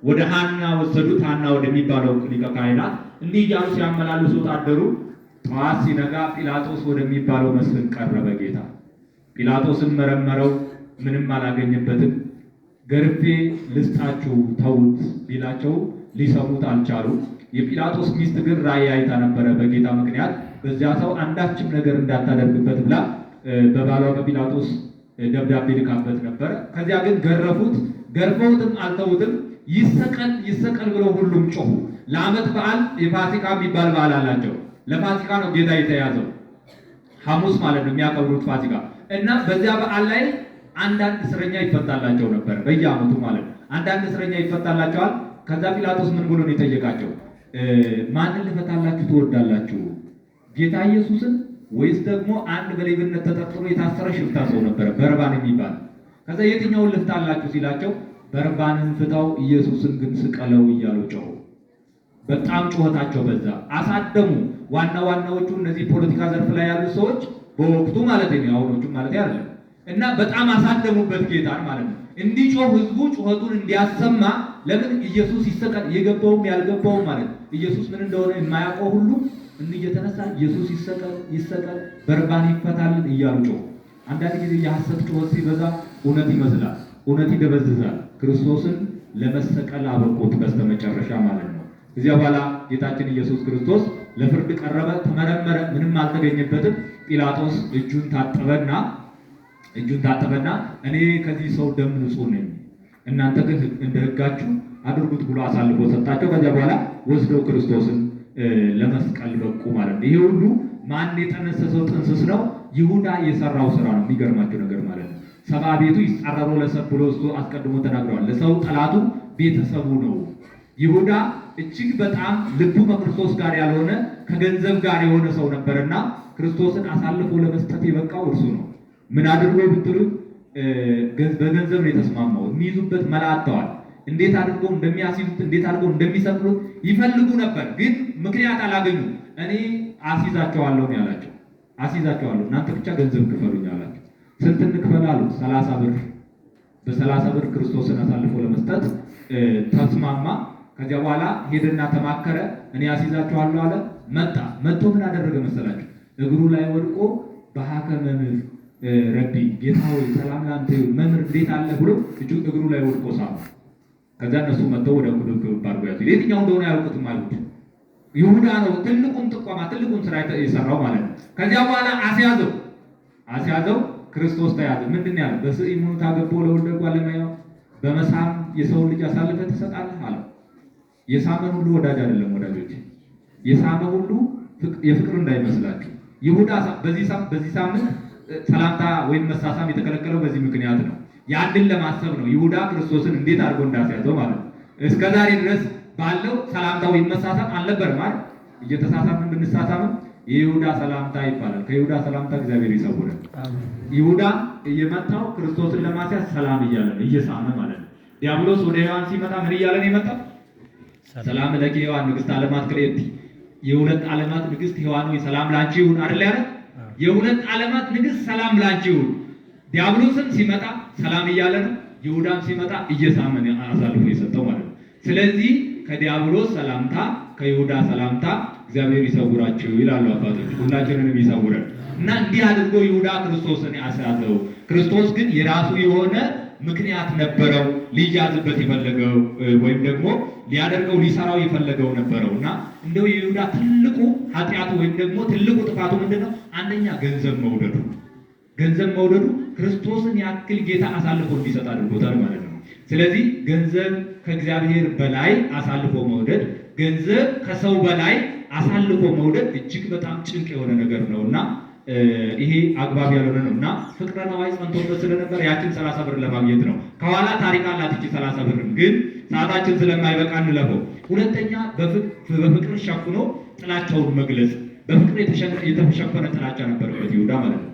ወደ ሐና ወሰዱት። ሐና ወደሚባለው ሊቀ ካህናት እንዲህ እያሉ ሲያመላልሱት አደሩ። ጠዋት ሲነጋ ጲላጦስ ወደሚባለው መስፍን ቀረበ ጌታ። ጲላጦስን መረመረው፣ ምንም አላገኘበትም። ገርፌ ልስጣችሁ ተዉት ቢላቸው ሊሰሙት አልቻሉ። የጲላጦስ ሚስት ግን ራእይ አይታ ነበረ በጌታ ምክንያት። በዚያ ሰው አንዳችም ነገር እንዳታደርግበት ብላ በባሏ በጲላጦስ ደብዳቤ ልካበት ነበረ። ከዚያ ግን ገረፉት። ገርፈውትም አልተውትም። ይሰቀል ይሰቀል ብለው ሁሉም ጮሁ። ለዓመት በዓል የፋሲካ የሚባል በዓል አላቸው። ለፋሲካ ነው ጌታ የተያዘው፣ ሐሙስ ማለት ነው የሚያከብሩት ፋሲካ። እና በዚያ በዓል ላይ አንዳንድ እስረኛ ይፈታላቸው ነበር በየዓመቱ ማለት ነው። አንዳንድ እስረኛ ይፈታላቸዋል። ከዛ ጲላጦስ ምን ብሎ ነው የጠየቃቸው? ማንን ልፈታላችሁ ትወዳላችሁ? ጌታ ኢየሱስን ወይስ ደግሞ አንድ በሌብነት ተጠርጥሮ የታሰረ ሽፍታ ሰው ነበረ በርባን የሚባል። ከዛ የትኛውን ልፍታላችሁ ሲላቸው በርባንን ፍታው፣ ኢየሱስን ግን ስቀለው እያሉ ጮሁ። በጣም ጩኸታቸው በዛ። አሳደሙ። ዋና ዋናዎቹ እነዚህ ፖለቲካ ዘርፍ ላይ ያሉ ሰዎች በወቅቱ ማለት ነው፣ አሁኖቹ ማለት አይደለም። እና በጣም አሳደሙበት ጌታን ማለት ነው። እንዲጮህ ህዝቡ ጩኸቱን እንዲያሰማ። ለምን ኢየሱስ ይሰቀል፣ የገባውም ያልገባውም ማለት ኢየሱስ ምን እንደሆነ የማያውቀው ሁሉ እየተነሳ ኢየሱስ ይሰቀል ይሰቀል፣ በርባን ይፈታልን እያሉ ጮሁ። አንዳንድ ጊዜ የሐሰት ጩኸት ሲበዛ እውነት ይመስላል፣ እውነት ይደበዝዛል። ክርስቶስን ለመሰቀል አበቁት በስተመጨረሻ ማለት ነው። እዚያ በኋላ ጌታችን ኢየሱስ ክርስቶስ ለፍርድ ቀረበ፣ ተመረመረ፣ ምንም አልተገኘበትም። ጲላጦስ እጁን ታጠበና እኔ ከዚህ ሰው ደም ንጹሕ ነኝ፣ እናንተ ግን እንደ ሕጋችሁ አድርጉት ብሎ አሳልፎ ሰጣቸው። ከዚያ በኋላ ወስደው ክርስቶስን ለመስቀል በቁ ማለት ነው። ይሄ ሁሉ ማን የጠነሰሰው ጥንስስ ነው? ይሁዳ የሰራው ስራ ነው። የሚገርማቸው ነገር ማለት ነው። ሰብአ ቤቱ ይጻረሩ ለሰብእ ብሎ እሱ አስቀድሞ ተናግረዋል። ለሰው ጠላቱ ቤተሰቡ ነው። ይሁዳ እጅግ በጣም ልቡ ከክርስቶስ ጋር ያልሆነ ከገንዘብ ጋር የሆነ ሰው ነበርና ክርስቶስን አሳልፎ ለመስጠት የበቃው እርሱ ነው። ምን አድርጎ ብትሉ በገንዘብ ነው የተስማማው። የሚይዙበት መላ አጥተዋል። እንዴት አድርገው እንደሚያስይዙት እንዴት አድርገው እንደሚሰቅሉት ይፈልጉ ነበር፣ ግን ምክንያት አላገኙ። እኔ አስይዛቸዋለሁ ነው ያላቸው። አስይዛቸዋለሁ፣ እናንተ ብቻ ገንዘብ ክፈሉኝ አላቸው። ስንት እንክፈል አሉት? 30 ብር። በ30 ብር ክርስቶስን አሳልፎ ለመስጠት ተስማማ። ከዚያ በኋላ ሄደና ተማከረ። እኔ አስይዛቸዋለሁ አለ። መጥቶ ምን አደረገ መሰላችሁ? እግሩ ላይ ወድቆ በሀከ መምህር ረቢ፣ ጌታ ሆይ ሰላም ላንተ ይሁን፣ መምህር እንዴት አለ ብሎ እግሩ ላይ ወድቆ ሳሙ። ከዛ እነሱ መጥተው ወደ ክብክብ አድርጎ ያዙ። የትኛው እንደሆነ ያውቁትም አይሁድ። ይሁዳ ነው ትልቁን ጥቆማ ትልቁን ስራ የሰራው ማለት ነው። ከዚያ በኋላ አስያዘው። ክርስቶስ ተያዘ። ምንድን ያለው? በስኢሙ ታገቦ ለወልደ እጓለ እመሕያው፣ በመሳም የሰውን ልጅ አሳልፈህ ትሰጣለህ አለው። የሳመን ሁሉ ወዳጅ አይደለም ወዳጆች። የሳመ ሁሉ የፍቅር እንዳይመስላችሁ። ይሁዳ በዚህ ሳምንት ሰላምታ ወይም መሳሳም የተከለከለው በዚህ ምክንያት ነው። ያንን ለማሰብ ነው። ይሁዳ ክርስቶስን እንዴት አድርጎ እንዳስያዘው ማለት ነው። እስከዛሬ ድረስ ባለው ሰላምታ ወይም መሳሳም አልነበረም ማለት እየተሳሳምን ብንሳሳምም የይሁዳ ሰላምታ ይባላል። ከይሁዳ ሰላምታ እግዚአብሔር ይሰውረን። ይሁዳ እየመጣው ክርስቶስን ለማስያዝ ሰላም እያለ ነው፣ እየሳመ ማለት ነው። ዲያብሎስ ወደ ሔዋን ሲመጣ ምን እያለ ነው የመጣው? ሰላም ለኪ ሔዋን ንግሥተ ዓለማት ክልኤቲ፣ የሁለት ዓለማት ንግሥት ሔዋን ሆይ ሰላም ላንቺ ይሁን አይደል ያለ? የሁለት ዓለማት ንግሥት ሰላም ላንቺ ይሁን። ዲያብሎስም ሲመጣ ሰላም እያለ ነው፣ ይሁዳም ሲመጣ እየሳመን አሳልፎ የሰጠው ማለት ነው። ስለዚህ ከዲያብሎስ ሰላምታ ከይሁዳ ሰላምታ እግዚአብሔር ይሰውራቸው ይላሉ አባቶች። ሁላችንንም ይሰውረን እና እንዲህ አድርጎ ይሁዳ ክርስቶስን ያሳዘው። ክርስቶስ ግን የራሱ የሆነ ምክንያት ነበረው ሊያዝበት የፈለገው ወይም ደግሞ ሊያደርገው ሊሰራው የፈለገው ነበረው እና እንደው የይሁዳ ትልቁ ኃጢአቱ ወይም ደግሞ ትልቁ ጥፋቱ ምንድነው? አንደኛ ገንዘብ መውደዱ። ገንዘብ መውደዱ ክርስቶስን ያክል ጌታ አሳልፎ እንዲሰጥ አድርጎታል ማለት ነው። ስለዚህ ገንዘብ ከእግዚአብሔር በላይ አሳልፎ መውደድ፣ ገንዘብ ከሰው በላይ አሳልፎ መውደድ እጅግ በጣም ጭንቅ የሆነ ነገር ነውና ይሄ አግባብ ያልሆነ ነው እና ፍቅረ ነዋይ ጸንቶበት ስለነበር ያችን 30 ብር ለማግኘት ነው። ከኋላ ታሪክ አላት እቺ 30 ብር፣ ግን ሰዓታችን ስለማይበቃ እንለፈው። ሁለተኛ በፍቅር ሸፍኖ ጥላቻውን መግለጽ። በፍቅር የተሸፈነ ጥላቻ ነበረበት ይሁዳ ማለት ነው።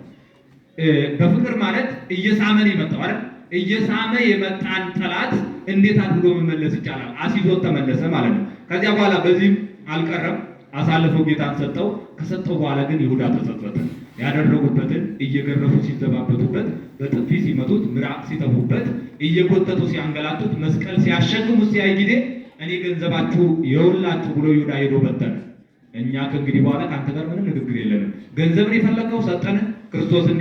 በፍቅር ማለት እየሳመን የመጣው አይደል? እየሳመ የመጣን ጠላት እንዴት አድርጎ መመለስ ይቻላል? አሲዞት ተመለሰ ማለት ነው። ከዚያ በኋላ በዚህም አልቀረም፣ አሳልፈው ጌታን ሰጠው። ከሰጠው በኋላ ግን ይሁዳ ተጸጸተ። ያደረጉበትን እየገረፉ ሲዘባበቱበት፣ በጥፊ ሲመቱት፣ ምራቅ ሲተፉበት፣ እየጎተቱ ሲያንገላቱት፣ መስቀል ሲያሸክሙት ሲያይ ጊዜ እኔ ገንዘባችሁ የውላችሁ ብሎ ይሁዳ ሄዶ በተነ። እኛ ከእንግዲህ በኋላ ከአንተ ጋር ምንም ንግግር የለንም። ገንዘብን የፈለግነው ሰጠን፣ ክርስቶስን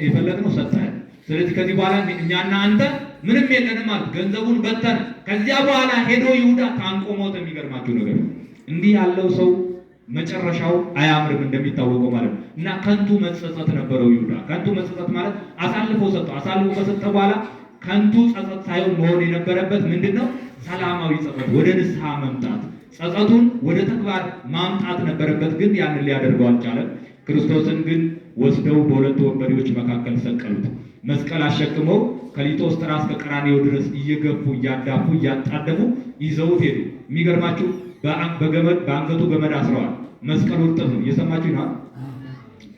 የፈለግነው ሰጠን። ስለዚህ ከዚህ በኋላ እኛና አንተ ምንም የለንም ማለት ገንዘቡን በተነ። ከዚያ በኋላ ሄዶ ይሁዳ ታንቆ ሞተ። የሚገርማችሁ ነገር እንዲህ ያለው ሰው መጨረሻው አያምርም እንደሚታወቀው ማለት ነው። እና ከንቱ መጸጸት ነበረው ይሁዳ። ከንቱ መጸጸት ማለት አሳልፎ ሰጠው። አሳልፎ ከሰጠ በኋላ ከንቱ ጸጸት ሳይሆን መሆን የነበረበት ምንድነው? ሰላማዊ ጸጸት፣ ወደ ንስሐ መምጣት፣ ጸጸቱን ወደ ተግባር ማምጣት ነበረበት። ግን ያንን ሊያደርገው አልቻለም። ክርስቶስን ግን ወስደው በሁለት ወንበዴዎች መካከል ሰቀሉት። መስቀል አሸክመው ከሊጦስትራ እስከ ቀራንዮ ድረስ እየገፉ እያዳፉ እያጣደፉ ይዘውት ሄዱ። የሚገርማችሁ በአንገቱ ገመድ አስረዋል። መስቀሉ እርጥብ ነው። እየሰማችሁ ነው።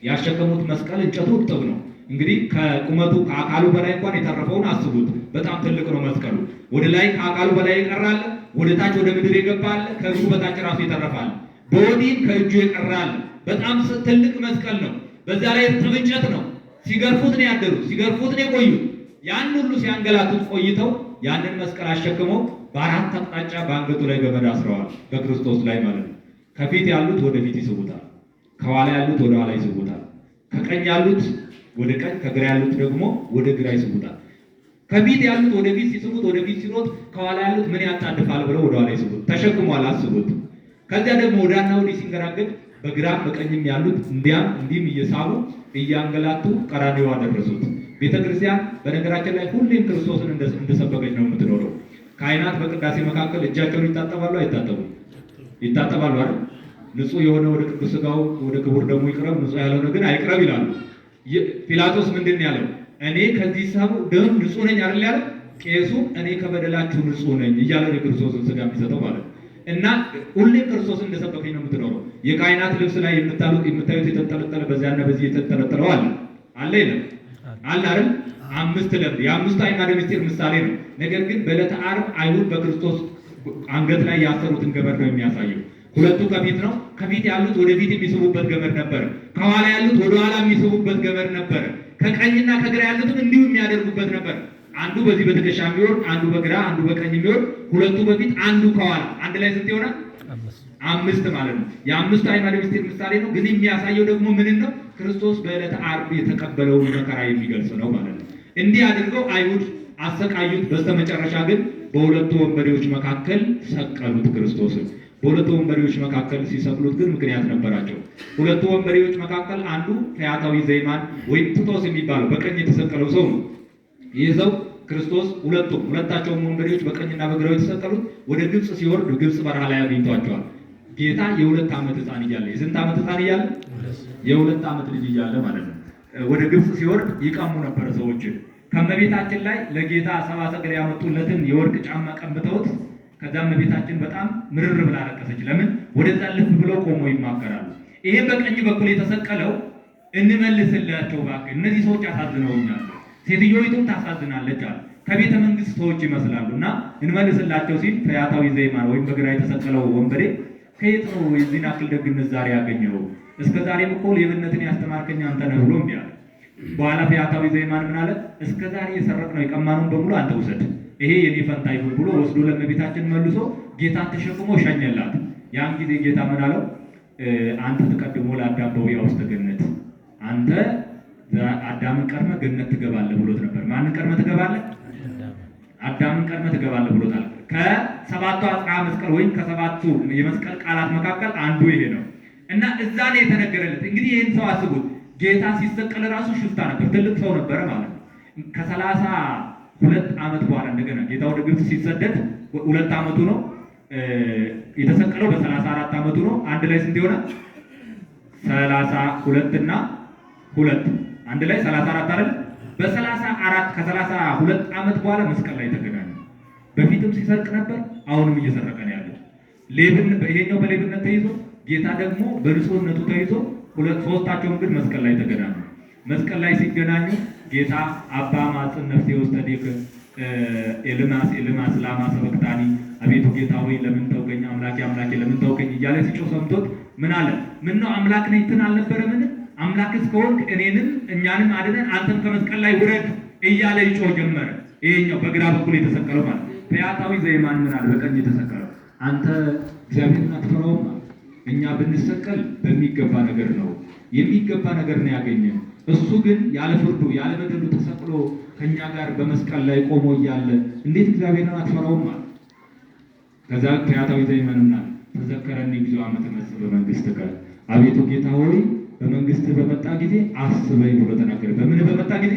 ያሸከሙት መስቀል እንጨቱ እርጥብ ነው። እንግዲህ ከቁመቱ ከአካሉ በላይ እንኳን የተረፈውን አስቡት። በጣም ትልቅ ነው መስቀሉ። ወደ ላይ ከአካሉ በላይ ይቀራል፣ ወደ ታች ወደ ምድር ይገባል፣ ከእሱ በታች ራሱ ይተረፋል፣ በወዲህም ከእጁ ይቀራል። በጣም ትልቅ መስቀል ነው። በዛ ላይ እርጥብ እንጨት ነው። ሲገርፉት ነው ያደሩት፣ ሲገርፉት ነው የቆዩት። ያን ሁሉ ሲያንገላቱት ቆይተው ያንን መስቀል አሸክመው በአራት አቅጣጫ በአንገቱ ላይ ገመድ አስረዋል፣ በክርስቶስ ላይ ማለት ነው። ከፊት ያሉት ወደፊት ይስቡታል፣ ከኋላ ያሉት ወደ ኋላ ይስቡታል፣ ከቀኝ ያሉት ወደ ቀኝ፣ ከግራ ያሉት ደግሞ ወደ ግራ ይስቡታል። ከፊት ያሉት ወደፊት ሲስቡት ወደፊት ሲሮጥ፣ ከኋላ ያሉት ምን ያጣድፋል ብለው ወደ ኋላ ይስቡት። ተሸክሟል፣ አስቡት። ከዚያ ደግሞ ወዳና ወዲህ ሲንገራገድ በግራም በቀኝም ያሉት እንዲያም እንዲህም እየሳቡ እያንገላቱ ቀራንዮ አደረሱት። ቤተክርስቲያን በነገራችን ላይ ሁሌም ክርስቶስን እንደሰበከች ነው የምትኖረው። ካህናት በቅዳሴ መካከል እጃቸውን ይታጠባሉ አይታጠቡም? ይታጠባሉ አይደል? ንጹህ የሆነ ወደ ቅዱስ ሥጋው ወደ ክቡር ደሙ ይቅረብ፣ ንጹህ ያልሆነ ግን አይቅረብ ይላሉ። ጲላጦስ ምንድን ያለው? እኔ ከዚህ ሰው ደም ንጹህ ነኝ አይደል ያለው? ቄሱ እኔ ከበደላችሁ ንጹህ ነኝ እያለ የክርስቶስን ሥጋ የሚሰጠው ማለት ነው። እና ሁሌም ክርስቶስን እንደሰበከኝ ነው የምትኖረው። የካህናት ልብስ ላይ የምታዩት የተንጠለጠለ በዚያና በዚህ የተንጠለጠለው አለ የለም? አለ አይደል? 5 ለምድ የ5 አዕማደ ምስጢር ምሳሌ ነው። ነገር ግን በዕለተ ዓርብ አይሁድ በክርስቶስ አንገት ላይ ያሰሩትን ገመድ ነው የሚያሳየው። ሁለቱ ከፊት ነው። ከፊት ያሉት ወደፊት የሚስቡበት ገመድ ነበር። ከኋላ ያሉት ወደ ኋላ የሚስቡበት ገመድ ነበር። ከቀኝና ከግራ ያሉትም እንዲሁ የሚያደርጉበት ነበር። አንዱ በዚህ በትከሻ የሚወርድ፣ አንዱ በግራ አንዱ በቀኝ የሚወርድ፣ ሁለቱ በፊት አንዱ ከኋላ፣ አንድ ላይ ስንት ይሆናል? 5 ማለት ነው። የ5 አዕማደ ምስጢር ምሳሌ ነው። ግን የሚያሳየው ደግሞ ምን ነው? ክርስቶስ በዕለተ ዓርብ የተቀበለውን መከራ የሚገልጽ ነው ማለት ነው። እንዲህ አድርገው አይሁድ አሰቃዩት። በስተመጨረሻ ግን በሁለቱ ወንበዴዎች መካከል ሰቀሉት ክርስቶስን። በሁለቱ ወንበዴዎች መካከል ሲሰቅሉት ግን ምክንያት ነበራቸው። ሁለቱ ወንበዴዎች መካከል አንዱ ፈያታዊ ዘይማን ወይም ቲቶስ የሚባለው በቀኝ የተሰቀለው ሰው ነው። ይህ ሰው ክርስቶስ ሁለታቸውም ወንበዴዎች በቀኝና በግራው የተሰቀሉት ወደ ግብፅ ሲወርድ ግብፅ በረሃ ላይ አግኝቷቸዋል። ጌታ የ2 ዓመት ሕፃን እያለ የስንት ዓመት ሕፃን እያለ? የ2 ዓመት ልጅ እያለ ማለት ነው። ወደ ግብፅ ሲወርድ ይቀሙ ነበረ ሰዎችን። ከእመቤታችን ላይ ለጌታ 70 ሰቅል ያመጡለትን የወርቅ ጫማ ቀምተውት፣ ከዛ እመቤታችን በጣም ምርር ብላ አለቀሰች። ለምን? ወደዛ ልፍ ብለው ቆሞ ይማከራሉ። ይሄ በቀኝ በኩል የተሰቀለው እንመልስላቸው እባክህ፣ እነዚህ ሰዎች አሳዝነውኛል። ሴትዮይቱም ታሳዝናለች አለ። ከቤተ መንግስት ሰዎች ይመስላሉ እና እንመልስላቸው ሲል ፈያታዊ ዘይማን ወይም በግራ የተሰቀለው ወንበዴ ከየት ነው የዚህን አክል ደግነት ዛሬ ያገኘው? እስከ ዛሬም እኮ ሌብነትን ያስተማርከኝ አንተ ነህ ብሎ እምቢ አለ። በኋላ ፈያታዊ ዘይማን ምን አለ? እስከ ዛሬ የሰረቅነው የቀማነውን በሙሉ አንተ ውሰድ፣ ይሄ የኔ ፈንታ ይሁን ብሎ ወስዶ ለእመቤታችን መልሶ ጌታን ተሸክሞ ሸኘላት። ያን ጊዜ ጌታ ምን አለው? አንተ ተቀድሞ ለአዳም በውያ ውስጥ ገነት፣ አንተ አዳምን ቀድመህ ገነት ትገባለህ ብሎት ነበር። ማንን ቀድመህ ትገባለህ? አዳምን ቀድመህ ትገባለህ ብሎታል። ከሰባቱ አጽራ መስቀል ወይም ከሰባቱ የመስቀል ቃላት መካከል አንዱ ይሄ ነው እና እዛ ላይ የተነገረለት። እንግዲህ ይህን ሰው አስቡት። ጌታ ሲሰቀል ራሱ ሽፍታ ነበር፣ ትልቅ ሰው ነበረ ማለት ነው። ከ32 ዓመት በኋላ እንደገና ጌታ ወደ ግብፅ ሲሰደድ 2 ዓመቱ ነው የተሰቀለው። በ34 ዓመቱ ነው። አንድ ላይ ስንት ይሆናል? 32 እና 2 አንድ ላይ 34 አይደል? በ34 ከ32 ዓመት በኋላ መስቀል ላይ ተገናኘ። በፊትም ሲሰርቅ ነበር፣ አሁንም እየሰረቀ ነው ያለው። ይሄኛው በሌብነት ተይዞ ጌታ ደግሞ በንጹህነቱ ተይዞ ሶስታቸውም ግን መስቀል ላይ ተገናኙ። መስቀል ላይ ሲገናኙ ጌታ አባ ማጽን ነፍሴ ወስተዲክ ኤልማስ ኤልማስ ላማ ሰበክታኒ፣ አቤቱ ጌታ ሆይ ለምን ተውከኝ? አምላኬ አምላኬ ለምን ተውከኝ? እያለ ሲጮህ ሰምቶት ምን አለ? ምን ነው አምላክ ነኝ ትን አልነበረምን? አምላክስ ከሆንክ እኔንም እኛንም አድነን፣ አንተም ከመስቀል ላይ ውረድ እያለ ይጮህ ጀመረ። ይሄኛው በግራ በኩል የተሰቀለው ማለት ፈያታዊ ዘይማን ምን አለ? በቀኝ የተሰቀለው አንተ እግዚአብሔርን አትፈራውም? እኛ ብንሰቀል በሚገባ ነገር ነው፣ የሚገባ ነገር ነው ያገኘን። እሱ ግን ያለ ፍርዱ ያለ በደሉ ተሰቅሎ ከኛ ጋር በመስቀል ላይ ቆሞ እያለ እንዴት እግዚአብሔርን አትፈራውም? ማለት ከዛ ፈያታዊ ዘይማንና ተዘከረኒ እግዚኦ አመ ትመጽእ በመንግሥትከ፣ አቤቱ ጌታ ሆይ በመንግስት በመጣ ጊዜ አስበኝ ብሎ ተናገረ። በምን በመጣ ጊዜ?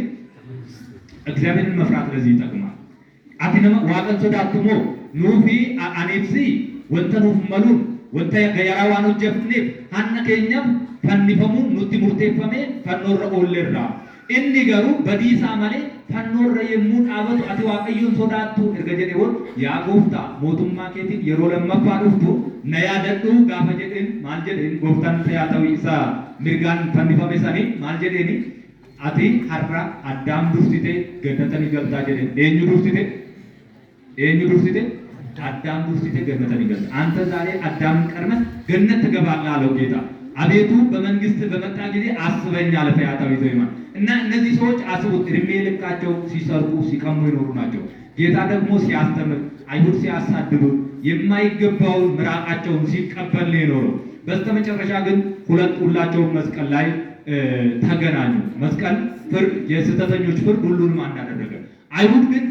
እግዚአብሔርን መፍራት ለዚህ ይጠቅማል። አቲነማ ዋቀን ሶዳትሞ ኑፊ አኔፍሲ ወንተ ኑፍ መሉን ወንተ ገየራዋን ጀፍኔ ሀነ ከኛም ፈንፈሙ ኑቲ ሙርቴፈሜ ፈኖረ ኦለራ እኒ ገሩ በዲሳ ማሌ ፈኖረ የሙን አበቱ አቲ ዋቀዩን ሶዳቱ እርገጀዴ ወን ያ ጎፍታ ሞቱማ ኬቲን የሮ ለመፋ ዱፍቱ ነያደዱ ጋፈ ጀዴን ማል ጀዴን ጎፍታን ፈያታዊ ኢሳ mirgaan fannifame sanii maal jedheeni ati har'a addaam dursite gannatani galtaa jedheen. eenyu dursite addaam dursite gannatani galta አንተ ዛሬ አዳምን ቀድመህ ገነት ትገባለህ አለው ጌታ። አቤቱ በመንግስት በመጣ ጊዜ አስበኝ አለ ፈያታዊ ዘይማን። እና እነዚህ ሰዎች አስቡት፣ እድሜ ልካቸው ሲሰርቁ ሲቀሙ ይኖሩ ናቸው። ጌታ ደግሞ ሲያስተምር አይሁድ ሲያሳድዱ የማይገባውን ምራቃቸውን ሲቀበል ነው የኖረው። በስተመጨረሻ ግን ሁላቸውም መስቀል ላይ ተገናኙ። መስቀል ፍርድ፣ የስህተተኞች ፍርድ ሁሉንም አንድ አደረገ። አይሁድ ግን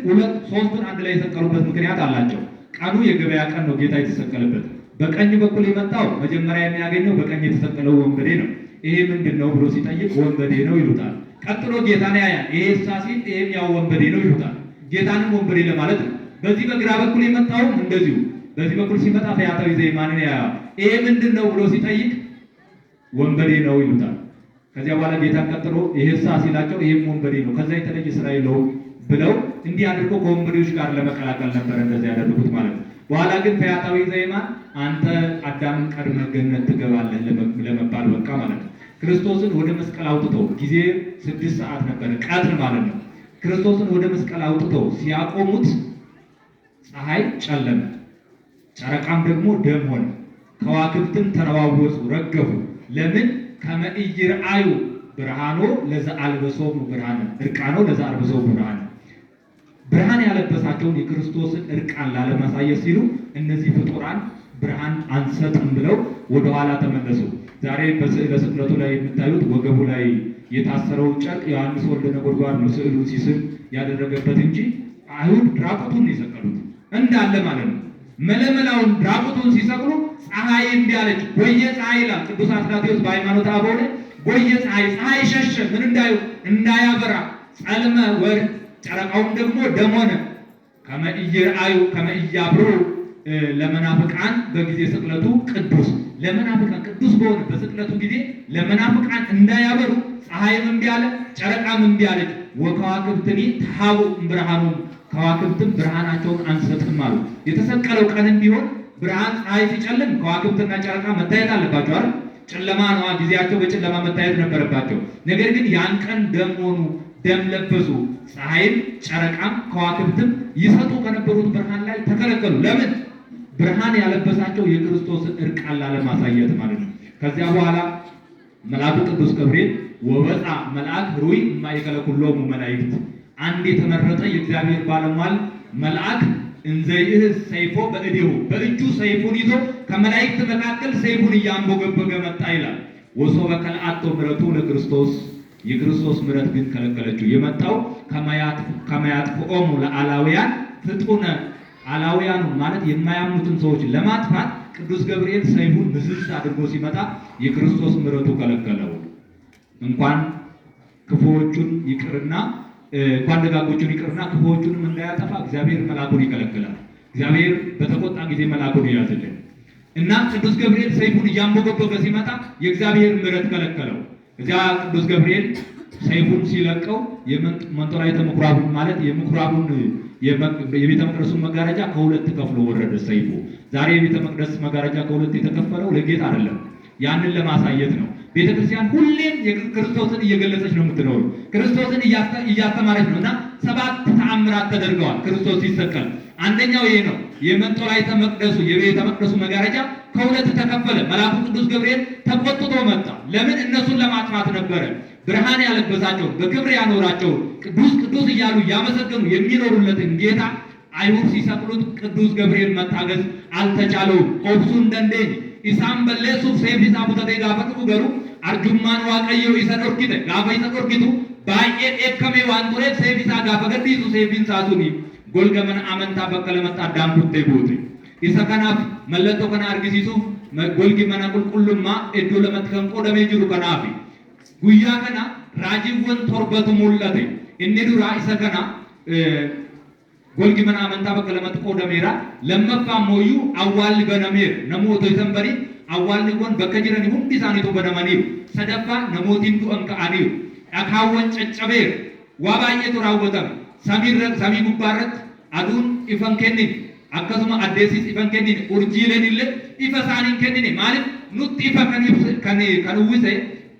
ሶስቱን አንድ ላይ የሰቀሉበት ምክንያት አላቸው። ቀኑ የገበያ ቀን ነው ጌታ የተሰቀለበት። በቀኝ በኩል የመጣው መጀመሪያ የሚያገኘው በቀኝ የተሰቀለው ወንበዴ ነው። ይሄ ምንድን ነው ብሎ ሲጠይቅ ወንበዴ ነው ይሉታል። ቀጥሎ ጌታን ያያል። ይሄ ሳሲል ይሄም ያው ወንበዴ ነው ይሉታል። ጌታንም ወንበዴ ለማለት ነው። በዚህ በግራ በኩል የመጣውም እንደዚሁ በዚህ በኩል ሲመጣ ፈያታዊ ዘይማንን ያያል። ይሄ ምንድን ነው ብሎ ሲጠይቅ ወንበዴ ነው ይሉታል። ከዚያ በኋላ ጌታ ቀጥሎ ይሄሳ ሲላቸው ይሄም ወንበዴ ነው፣ ከዛ የተለየ ስራ የለውም ብለው እንዲህ አድርጎ ከወንበዴዎች ጋር ለመቀላቀል ነበር እንደዚህ ያደረጉት ማለት ነው። በኋላ ግን ፈያታዊ ዘይማን አንተ አዳምን ቀድመህ ገነት ትገባለህ ለመባል በቃ ማለት ነው። ክርስቶስን ወደ መስቀል አውጥተው ጊዜ 6 ሰዓት ነበር ቀትር ማለት ነው። ክርስቶስን ወደ መስቀል አውጥተው ሲያቆሙት ፀሐይ ጨለመ፣ ጨረቃም ደግሞ ደም ሆነ፣ ከዋክብትም ተነዋወጹ ረገፉ። ለምን? ከመ ኢይርአዩ ብርሃኖ ለዘአልበሶሙ ብርሃነ እርቃኖ ለዘአልበሶሙ ብርሃነ። ብርሃን ያለበሳቸውን የክርስቶስን እርቃን ላለማሳየት ሲሉ እነዚህ ፍጡራን ብርሃን አንሰጥም ብለው ወደኋላ ተመለሱ። ዛሬ በስዕለ ስቅለቱ ላይ የምታዩት ወገቡ ላይ የታሰረው ጨርቅ ዮሐንስ ወልደ ነጎድጓድ ነው ስዕሉ ሲስል ያደረገበት እንጂ አይሁድ ራቁቱን የሰቀሉት እንዳለ ማለት ነው። መለመላውን ራቁቱን ሲሰቅሉ ፀሐይ እምቢ አለች። ጎየ ፀሐይ ይላል ቅዱስ አትናቴዎስ በሃይማኖተ አበው ላይ ጎየ ፀሐይ ሸሸ፣ ምን እንዳያበራ ጸልመ ወር ጨረቃውም ደግሞ ደም ሆነ። ከመ ኢይርአዩ ከመ ኢያብሩ ለመናፍቃን በጊዜ ስቅለቱ ቅዱስ ለመናፍቃን ቅዱስ በሆነ በስቅለቱ ጊዜ ለመናፍቃን እንዳያበሩ ፀሐይም እምቢ አለ፣ ጨረቃም እምቢ አለች። ወከዋክብትኒ ተሃቡ እምብርሃኑ ከዋክብትም ብርሃናቸውን አንሰጥም አሉ። የተሰቀለው ቀንም ቢሆን ብርሃን ፀሐይ ሲጨልም ከዋክብትና ጨረቃ መታየት አለባቸው አይደል? ጨለማ ነው ጊዜያቸው፣ በጨለማ መታየት ነበረባቸው። ነገር ግን ያን ቀን ደም ሆኑ፣ ደም ለበሱ። ፀሐይም ጨረቃም ከዋክብትም ይሰጡ ከነበሩት ብርሃን ላይ ተከለከሉ። ለምን? ብርሃን ያለበሳቸው የክርስቶስን እርቃን ላለማሳየት ማለት ነው። ከዚያ በኋላ መልአኩ ቅዱስ ገብርኤል ወወፃ መልአክ ሩይ የማይከለ ኩሎሙ መላእክት፣ አንድ የተመረጠ የእግዚአብሔር ባለሟል መልአክ እንዘይህ ሰይፎ በእዴሁ፣ በእጁ ሰይፉን ይዞ ከመላእክት መካከል ሰይፉን እያንቦገበገ መጣ ይላል። ወሶበ ከልአቶ ምሕረቱ ለክርስቶስ፣ የክርስቶስ ምሕረት ግን ከለከለችው። የመጣው ከማያጥፍኦሙ ለአላውያን ፍጡነ፣ አላውያኑ ማለት የማያምኑትን ሰዎች ለማጥፋት ቅዱስ ገብርኤል ሰይፉን ምዝዝ አድርጎ ሲመጣ የክርስቶስ ምሕረቱ ከለከለው። እንኳን ክፉዎቹን ይቅርና እንኳን ደጋጎቹን ይቅርና ክፉዎቹንም እንዳያጠፋ እግዚአብሔር መልአኩን ይከለክላል። እግዚአብሔር በተቆጣ ጊዜ መልአኩን ይያዝልን እና ቅዱስ ገብርኤል ሰይፉን እያንቦገቦገ ሲመጣ የእግዚአብሔር ምሕረት ከለከለው። እዚያ ቅዱስ ገብርኤል ሰይፉን ሲለቀው የመንጦላዕተ ምኵራቡን ማለት የምኵራቡን የቤተ መቅደሱን መጋረጃ ከሁለት ከፍሎ ወረደ ሰይፉ። ዛሬ የቤተ መቅደስ መጋረጃ ከሁለት የተከፈለው ለጌጥ አይደለም፣ ያንን ለማሳየት ነው። ቤተ ክርስቲያን ሁሌም ክርስቶስን እየገለጸች ነው የምትኖረው፣ ክርስቶስን እያስተማረች ነው። እና 7 ተአምራት ተደርገዋል ክርስቶስ ሲሰቀል። አንደኛው ይሄ ነው። የመንጦላዕተ መቅደሱ የቤተ መቅደሱ መጋረጃ ከሁለት ተከፈለ። መልአኩ ቅዱስ ገብርኤል ተቆጥቶ መጣ። ለምን? እነሱን ለማጥፋት ነበረ። ብርሃን ያለበሳቸው በክብር ያኖራቸው ቅዱስ ቅዱስ እያሉ ያመሰገኑ የሚኖሩለትን ጌታ አይሁድ ሲሰቅሉት ቅዱስ ገብርኤል መታገዝ አልተቻለውም። ኦብሱ እንደንዴኝ ኢሳም በለሱ ሴፊሳ ቡተቴ ጋፈጡ ገሩ አርጁማን ዋቀዮ ኢሰን ኦርኪተ ጋፈ ኢሰን ኦርኪቱ ባዬ ኤከሜ ዋንጡሬ ሴፊሳ ጋፈ ገዲሱ ሴፊን ሳቱኒ ጎልገመን አመንታ በቀለ መጣ ዳምቡቴ ቦቴ ኢሰ ከናፍ መለቶ ከና አርጊሲሱ ጎልጊ መና ቁልቁልማ እዱ ለመትከን ቆደሜ ጅሩ ከናፊ ጉያ ከና ራጂወን ቶርበቱ ሙለቴ እኒ ዱራ ኢሰ ከና ጎልጊ መና አመንታ በቀለ መጥ ቆደሜራ ለመፋ ሞዩ አዋል በነሜር ነሞቶ ይተንበሪ አዋል ጎን በከጅረኒ ሁንዲ ሳኒቱ በደመኒ ሰደፋ ነሞቲን ዱአን ከአኒው አካወን ጨጨቤር ዋባየቱ ራወተም ሰሚ ጉባረት አዱን ኢፈን ከኒን አከሱማ አዴሲስ ኢፈን ከኒን ኡርጂለኒለ ኢፈሳኒን ከኒን ማለት ኑት ኢፈ ከንውሰ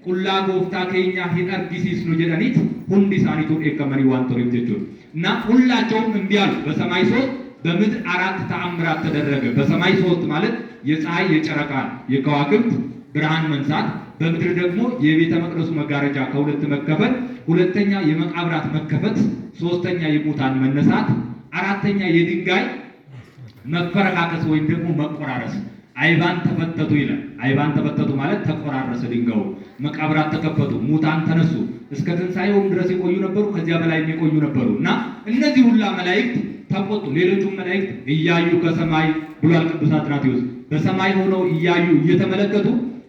ቁላ ጎፍታ ከኛ ሂንአርጊሲስ ነው ጀዳኒት ሁንዲ ሳኒቱ ኤከመኒ ዋንቶሪም ጀቹን እና ሁላቸውም እምቢ አሉ። በሰማይ 3 በምድር 4 ተአምራት ተደረገ። በሰማይ 3 ማለት የፀሐይ የጨረቃ የከዋክብት ብርሃን መንሳት፣ በምድር ደግሞ የቤተ መቅደሱ መጋረጃ ከሁለት መከፈል፣ ሁለተኛ የመቃብራት መከፈት፣ ሶስተኛ የሙታን መነሳት፣ አራተኛ የድንጋይ መፈረካከስ ወይም ደግሞ መቆራረስ። አይባን ተፈተቱ ይላል። አይባን ተፈተቱ ማለት ተቆራረሰ ድንጋዩ፣ መቃብራት ተከፈቱ፣ ሙታን ተነሱ። እስከ ትንሣኤውም ድረስ የቆዩ ነበሩ፣ ከዚያ በላይ የቆዩ ነበሩ እና እነዚህ ሁላ መላእክት ተቆጡ። ሌሎቹም መላእክት እያዩ ከሰማይ ብሏል ቅዱስ አትናቴዎስ፣ በሰማይ ሆነው እያዩ እየተመለከቱ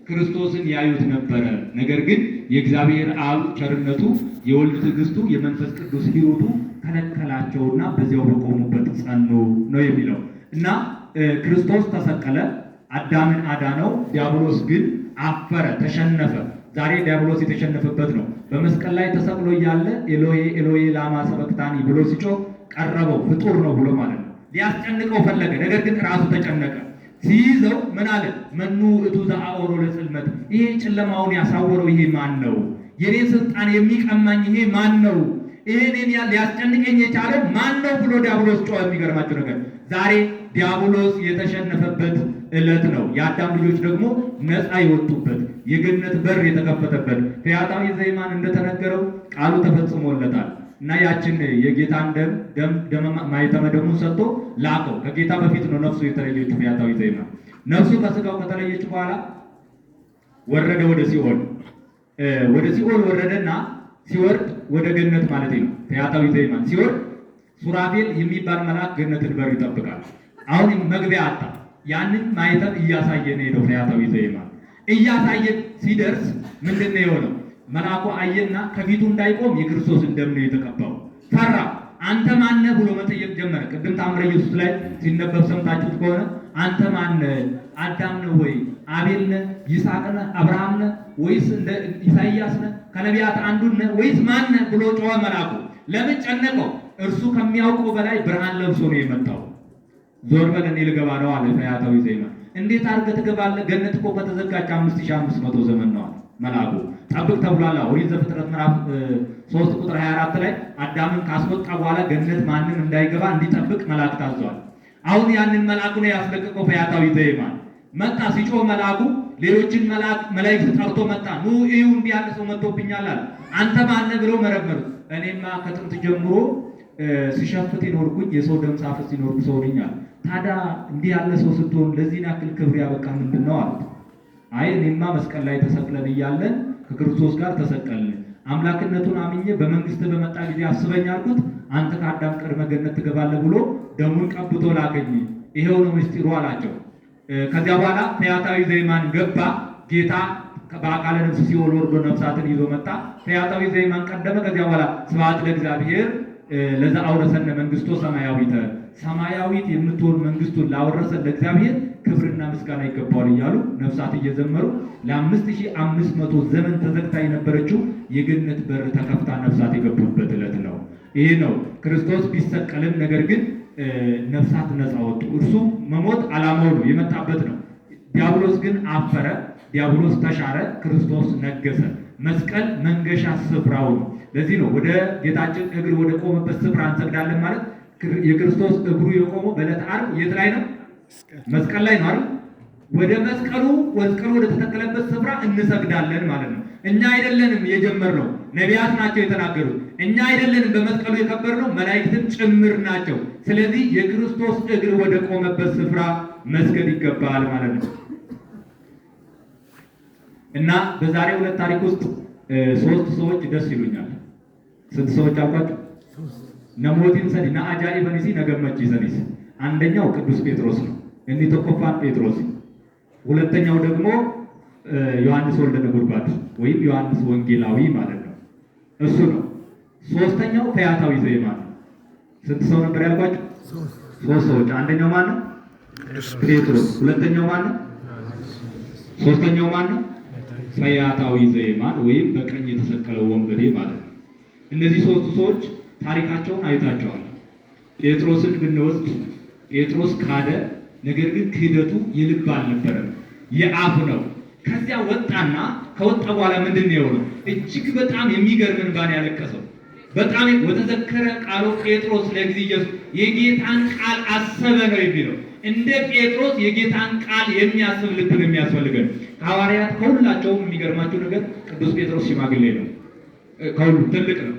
ክርስቶስን ያዩት ነበረ። ነገር ግን የእግዚአብሔር አብ ቸርነቱ፣ የወልድ ትዕግስቱ፣ የመንፈስ ቅዱስ ሂሩቱ ከለከላቸውና በዚያው በቆሙበት ጸኑ ነው የሚለው እና ክርስቶስ ተሰቀለ፣ አዳምን አዳነው። ዲያብሎስ ግን አፈረ፣ ተሸነፈ። ዛሬ ዲያብሎስ የተሸነፈበት ነው። በመስቀል ላይ ተሰቅሎ እያለ ኤሎሄ ኤሎሄ ላማ ሰበክታኒ ብሎ ሲጮህ ቀረበው፣ ፍጡር ነው ብሎ ማለት ነው። ሊያስጨንቀው ፈለገ፣ ነገር ግን ራሱ ተጨነቀ። ሲይዘው ምን አለ? መኑ እቱ ዘአኦሮ ለጽልመት፣ ይሄ ጨለማውን ያሳወረው ይሄ ማን ነው? የኔ ስልጣን የሚቀማኝ ይሄ ማን ነው? ይሄንን ሊያስጨንቀኝ የቻለው ማን ነው ብሎ ዲያብሎስ ጮኸ። የሚገርማቸው ነገር ዛሬ ዲያብሎስ የተሸነፈበት ዕለት ነው። የአዳም ልጆች ደግሞ ነፃ የወጡበት የገነት በር የተከፈተበት ፈያታዊ ዘይማን እንደተነገረው ቃሉ ተፈጽሞለታል እና ያችን የጌታን ደም ማኅተመ ደሙን ሰጥቶ ላከው። ከጌታ በፊት ነው ነፍሱ የተለየችው ፈያታዊ ዘይማን። ነፍሱ ከስጋው ከተለየች በኋላ ወረደ ወደ ሲኦል። ወደ ሲኦል ወረደና ሲወርድ ወደ ገነት ማለት ነው። ፈያታዊ ዘይማን ሲወርድ ሱራፌል የሚባል መልአክ ገነትን በር ይጠብቃል። አሁን መግቢያ አጣ። ያንን ማኅተም እያሳየ ነው ሄደው ፈያታዊ ዘይማን እያሳየ ሲደርስ ምንድን ነው የሆነው? መልአኩ አየና ከፊቱ እንዳይቆም የክርስቶስን ደም ነው የተቀባው። ፈራ። አንተ ማነህ ብሎ መጠየቅ ጀመረ። ቅድም ታምረ ኢየሱስ ላይ ሲነበብ ሰምታችሁት ከሆነ አንተ ማነህ? አዳም ነህ ወይ? አቤል ነህ? ይስሐቅ ነህ? አብርሃም ነህ? ወይስ እንደ ኢሳይያስ ነህ? ከነቢያት አንዱን ነህ ወይስ ማነህ ብሎ ጮኸ መልአኩ። ለምን ጨነቀው? እርሱ ከሚያውቀው በላይ ብርሃን ለብሶ ነው የመጣው። ዞር በል እኔ ልገባ ነው አለ ፈያታዊ ዘይማን። እንዴት አድርገህ ትገባለህ? ገነት እኮ ከተዘጋች 5500 ዘመን ነው አለ መልአኩ። ጠብቅ ተብሏል። ኦሪት ዘፍጥረት ምዕራፍ 3 ቁጥር 24 ላይ አዳምን ካስወጣ በኋላ ገነት ማንም እንዳይገባ እንዲጠብቅ መልአክ ታዟል። አሁን ያንን መልአኩ ነው ያስለቀቀው ፈያታዊ ዘየማን መጣ። ሲጮህ መልአኩ ሌሎችን መላእክት ጠርቶ መጣ። ኑ እዩ እንዲህ ያለ ሰው መጥቶብኛል አለ። አንተ ማነህ ብለው መረመሩት። እኔማ ከጥንት ጀምሮ ሲሸፍት ይኖርኩኝ የሰው ደም ሳፈስ ሲኖርኩ ሰው ነኝ አለ። ታዲያ እንዲህ ያለ ሰው ስትሆን ለዚህን ያክል ክብር ያበቃ ምንድን ነው አሉት። አይ እኔማ መስቀል ላይ ተሰቅለን እያለን ከክርስቶስ ጋር ተሰቀልን። አምላክነቱን አምኜ በመንግስት በመጣ ጊዜ አስበኝ አልኩት። አንተ ከአዳም ቅድመ ገነት ትገባለህ ብሎ ደሙን ቀብቶ ላከኝ። ይሄው ነው ምስጢሩ አላቸው። ከዚያ በኋላ ፈያታዊ ዘየማን ገባ። ጌታ በአካለ ነፍስ ሲኦል ወርዶ ነፍሳትን ይዞ መጣ። ፈያታዊ ዘየማን ቀደመ። ከዚያ በኋላ ስብሐት ለእግዚአብሔር ለዛ አውረሰነ መንግስቶ ሰማያዊተ፣ ሰማያዊት የምትሆን መንግስቱን ላወረሰን ለእግዚአብሔር ክብርና ምስጋና ይገባዋል እያሉ ነፍሳት እየዘመሩ ለ5500 ዘመን ተዘግታ የነበረችው የገነት በር ተከፍታ ነፍሳት የገቡበት ዕለት ነው። ይሄ ነው ክርስቶስ ቢሰቀልም ነገር ግን ነፍሳት ነፃ ወጡ። እርሱ መሞት ዓላማው ነው፣ የመጣበት ነው። ዲያብሎስ ግን አፈረ፣ ዲያብሎስ ተሻረ፣ ክርስቶስ ነገሰ። መስቀል መንገሻ ስፍራው ነው። ለዚህ ነው ወደ ጌታችን እግር ወደ ቆመበት ስፍራ እንሰግዳለን ማለት። የክርስቶስ እግሩ የቆመው በዕለተ ዓርብ የት ላይ ነው? መስቀል ላይ ነው አይደል? ወደ መስቀሉ ወደ ተተከለበት ስፍራ እንሰግዳለን ማለት ነው። እኛ አይደለንም የጀመርነው፣ ነቢያት ናቸው የተናገሩት። እኛ አይደለንም በመስቀሉ የከበርነው፣ መላእክትም ጭምር ናቸው። ስለዚህ የክርስቶስ እግር ወደ ቆመበት ስፍራ መስገድ ይገባል ማለት ነው። እና በዛሬው ዕለት ታሪክ ውስጥ 3 ሰዎች ደስ ይሉኛል። ስንት ሰዎች አልኳቸው? ነሞቲን ሰዲ ነአጃኢበን ሲ ነገመች ይዘኒስ። አንደኛው ቅዱስ ጴጥሮስ ነው፣ እኒ ተቆፋን ጴጥሮስ። ሁለተኛው ደግሞ ዮሐንስ ወልደ ነጎድጓድ ወይም ዮሐንስ ወንጌላዊ ማለት ነው፣ እሱ ነው። ሶስተኛው ፈያታዊ ዘየማን ነው። ስንት ሰው ነበር ያልኳቸው? 3 ሰዎች። አንደኛው ማን ነው? ጴጥሮስ። ሁለተኛው ማን ነው? ሶስተኛው ማን ነው? ፈያታዊ ዘየማን ወይም በቀኝ የተሰቀለው ወንበዴ ማለት ነው። እነዚህ 3 ሰዎች ታሪካቸውን አይታቸዋል። ጴጥሮስን ብንወስድ ጴጥሮስ ካደ። ነገር ግን ክህደቱ የልብ አልነበረም፣ የአፍ ነው። ከዚያ ወጣና ከወጣ በኋላ ምንድን ነው የሆነው? እጅግ በጣም የሚገርም እንባን ያለቀሰው። በጣም ወተዘከረ ቃሉ ጴጥሮስ ለእግዚእ ኢየሱስ፣ የጌታን ቃል አሰበ ነው የሚለው። እንደ ጴጥሮስ የጌታን ቃል የሚያስብ ልብ ነው የሚያስፈልገን። ከሐዋርያት ከሁላቸውም የሚገርማቸው ነገር ቅዱስ ጴጥሮስ ሽማግሌ ነው፣ ከሁሉም ትልቅ ነው።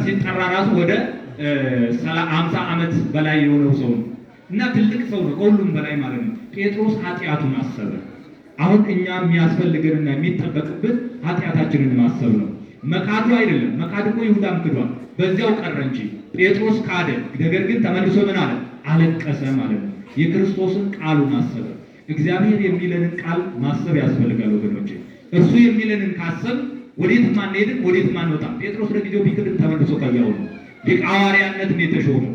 ሲጠራ ራሱ ወደ 50 ዓመት በላይ የሆነው ሰው ነው እና ትልቅ ሰው ነው ከሁሉም በላይ ማለት ነው። ጴጥሮስ ኃጢአቱን አሰበ። አሁን እኛ የሚያስፈልገንና የሚጠበቅብን ኃጢአታችንን ማሰብ ነው። መካዱ አይደለም። መካድ እኮ ይሁዳም ክዷል፣ በዚያው ቀረ እንጂ ጴጥሮስ ካደ። ነገር ግን ተመልሶ ምን አለ? አለቀሰ ማለት ነው። የክርስቶስን ቃሉን አሰበ። እግዚአብሔር የሚለንን ቃል ማሰብ ያስፈልጋል ወገኖቼ። እርሱ የሚለንን ካሰብ ወዴትም አንሄድም፣ ወዴትም አንወጣም። ጴጥሮስ ለጊዜው ቢክድም ተመልሶ ቀያው ነው ሊቀ ሐዋርያነትን የተሾመው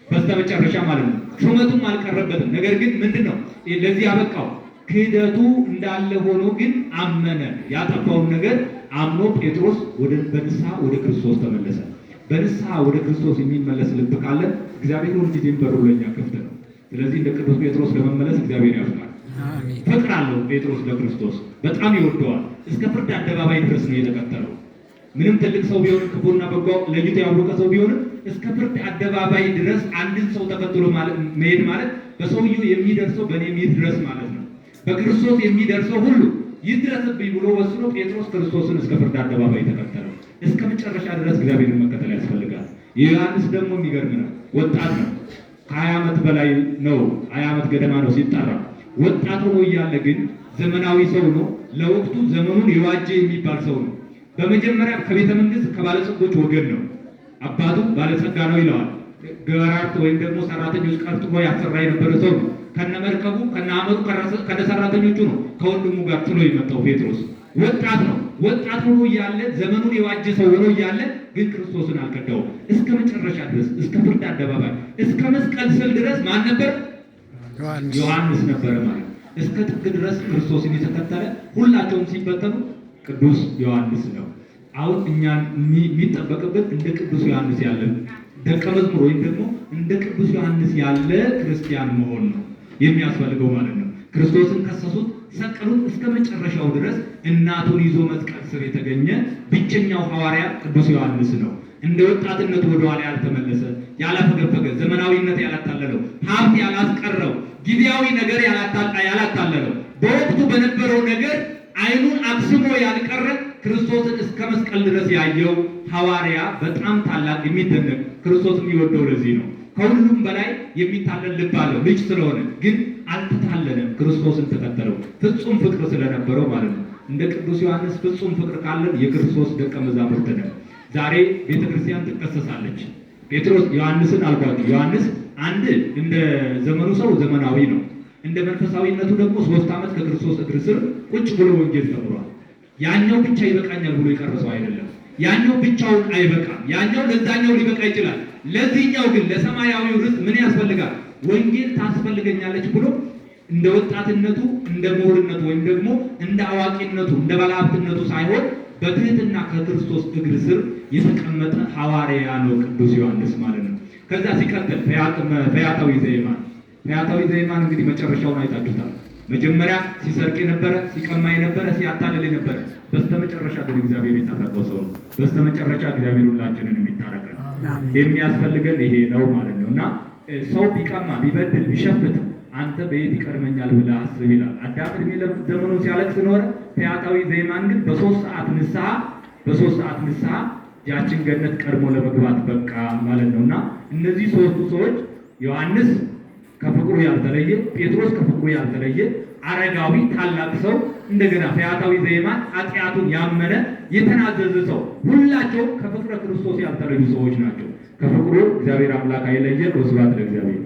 በስተመጨረሻ ማለት ነው። ሹመቱም አልቀረበትም። ነገር ግን ምንድነው ለዚህ ያበቃው? ክህደቱ እንዳለ ሆኖ ግን አመነ። ያጠፋውን ነገር አምኖ ጴጥሮስ በንስሐ ወደ ክርስቶስ ተመለሰ። በንስሐ ወደ ክርስቶስ የሚመለስ ልብ ካለን እግዚአብሔር ሁልጊዜም በሩ ለኛ ክፍት ነው። ስለዚህ እንደ ቅዱስ ጴጥሮስ ለመመለስ እግዚአብሔር ያፍቃል። ፍቅር አለው ጴጥሮስ ለክርስቶስ በጣም ይወደዋል። እስከ ፍርድ አደባባይ ድረስ ነው የተከተለው። ምንም ትልቅ ሰው ቢሆን ክፉና በጎ ለይቶ ያወቀ ሰው ቢሆንም እስከ ፍርድ አደባባይ ድረስ አንድን ሰው ተከትሎ መሄድ ማለት በሰውየው የሚደርሰው በእኔ ይድረስ ማለት ነው። በክርስቶስ የሚደርሰው ሁሉ ይድረስብኝ ብሎ ወስኖ ጴጥሮስ ክርስቶስን እስከ ፍርድ አደባባይ ተከተለው። እስከ መጨረሻ ድረስ እግዚአብሔርን መከተል ያስፈልጋል። ዮሐንስ ደግሞ የሚገርም ነው። ወጣት ነው። ከ20 ዓመት በላይ ነው። 20 ዓመት ገደማ ነው ሲጠራ። ወጣት ሆኖ እያለ ግን ዘመናዊ ሰው ነው። ለወቅቱ ዘመኑን የዋጀ የሚባል ሰው ነው። በመጀመሪያ ከቤተ መንግስት ከባለጸጎች ወገን ነው። አባቱ ባለጸጋ ነው ይለዋል። ገበራት ወይም ደግሞ ሰራተኞች ቀጥሮ ያሰራ የነበረ ሰው ነው። ከነመርከቡ ከነአመዱ ከነሰራተኞቹ ነው ከወንድሙ ጋር ጥሎ የመጣው ጴጥሮስ። ወጣት ነው። ወጣት ሆኖ እያለ ዘመኑን የዋጀ ሰው ሆኖ እያለ ግን ክርስቶስን አልከዳውም። እስከ መጨረሻ ድረስ እስከ ፍርድ አደባባይ እስከ መስቀል ስር ድረስ ማን ነበር? ዮሐንስ ነበረ ማለት። እስከ ጥግ ድረስ ክርስቶስን የተከተለ ሁላቸውም ሲበተኑ ቅዱስ ዮሐንስ ነው። አሁን እኛን የሚጠበቅበት እንደ ቅዱስ ዮሐንስ ያለ ደቀ መዝሙር ወይም ደግሞ እንደ ቅዱስ ዮሐንስ ያለ ክርስቲያን መሆን ነው የሚያስፈልገው ማለት ነው። ክርስቶስን ከሰሱት፣ ሰቀሉት። እስከ መጨረሻው ድረስ እናቱን ይዞ መስቀል ስር የተገኘ ብቸኛው ሐዋርያ ቅዱስ ዮሐንስ ነው። እንደ ወጣትነቱ ወደኋላ ያልተመለሰ፣ ያላፈገፈገ፣ ዘመናዊነት ያላታለለው፣ ሀብት ያላስቀረው፣ ጊዜያዊ ነገር ያላታለለው፣ በወቅቱ በነበረው ነገር ዓይኑን አክስሞ ያልቀረ ክርስቶስን እስከ መስቀል ድረስ ያየው ሐዋርያ በጣም ታላቅ የሚደነቅ ክርስቶስ የሚወደው ለዚህ ነው። ከሁሉም በላይ የሚታለል ልብ አለው ልጅ ስለሆነ፣ ግን አልተታለለም። ክርስቶስን ተከተለው ፍጹም ፍቅር ስለነበረው ማለት ነው። እንደ ቅዱስ ዮሐንስ ፍጹም ፍቅር ካለን የክርስቶስ ደቀ መዛሙርት ነን። ዛሬ ቤተክርስቲያን ትከሰሳለች። ጴጥሮስ ዮሐንስን አልኳችሁ። ዮሐንስ አንድ እንደ ዘመኑ ሰው ዘመናዊ ነው። እንደ መንፈሳዊነቱ ደግሞ 3 ዓመት ከክርስቶስ እግር ስር ቁጭ ብሎ ወንጌል ተምሯል። ያኛው ብቻ ይበቃኛል ብሎ የቀረሰው አይደለም። ያኛው ብቻውን አይበቃም። ያኛው ለዛኛው ሊበቃ ይችላል። ለዚህኛው ግን ለሰማያዊው ርስት ምን ያስፈልጋል? ወንጌል ታስፈልገኛለች ብሎ እንደ ወጣትነቱ እንደ ምሁርነቱ ወይም ደግሞ እንደ አዋቂነቱ እንደ ባለሀብትነቱ ሳይሆን በትህትና ከክርስቶስ እግር ስር የተቀመጠ ሐዋርያ ነው ቅዱስ ዮሐንስ ማለት ነው። ከዛ ሲቀጥል ፈያታዊ ዘየማን። ፈያታዊ ዘየማን እንግዲህ መጨረሻውን አይታችሁታል። መጀመሪያ ሲሰርቅ የነበረ፣ ሲቀማ የነበረ፣ ሲያታልል የነበረ፣ በስተመጨረሻ ግን እግዚአብሔር የታረቀው ሰው ነው። በስተመጨረሻ እግዚአብሔር ሁላችንን የሚታረቀን የሚያስፈልገን ይሄ ነው ማለት ነው። እና ሰው ቢቀማ ቢበድል ቢሸፍት አንተ በየት ይቀድመኛል ብለህ አስብ ይላል። አዳም ዕድሜ ዘመኑን ሲያለቅስ ኖረ። ፈያታዊ ዘየማን ግን በ3 ሰዓት ንስሐ ያችን ገነት ቀድሞ ለመግባት በቃ ማለት ነው። እና እነዚህ 3ቱ ሰዎች ዮሐንስ ከፍቅሩ ያልተለየ፣ ጴጥሮስ ከፍቅሩ ያልተለየ አረጋዊ ታላቅ ሰው፣ እንደገና ፈያታዊ ዘየማን ኃጢአቱን ያመነ የተናዘዘ ሰው፣ ሁላቸውም ከፍቅረ ክርስቶስ ያልተለዩ ሰዎች ናቸው። ከፍቅሩ እግዚአብሔር አምላክ አይለየን። ወስብሐት ለእግዚአብሔር።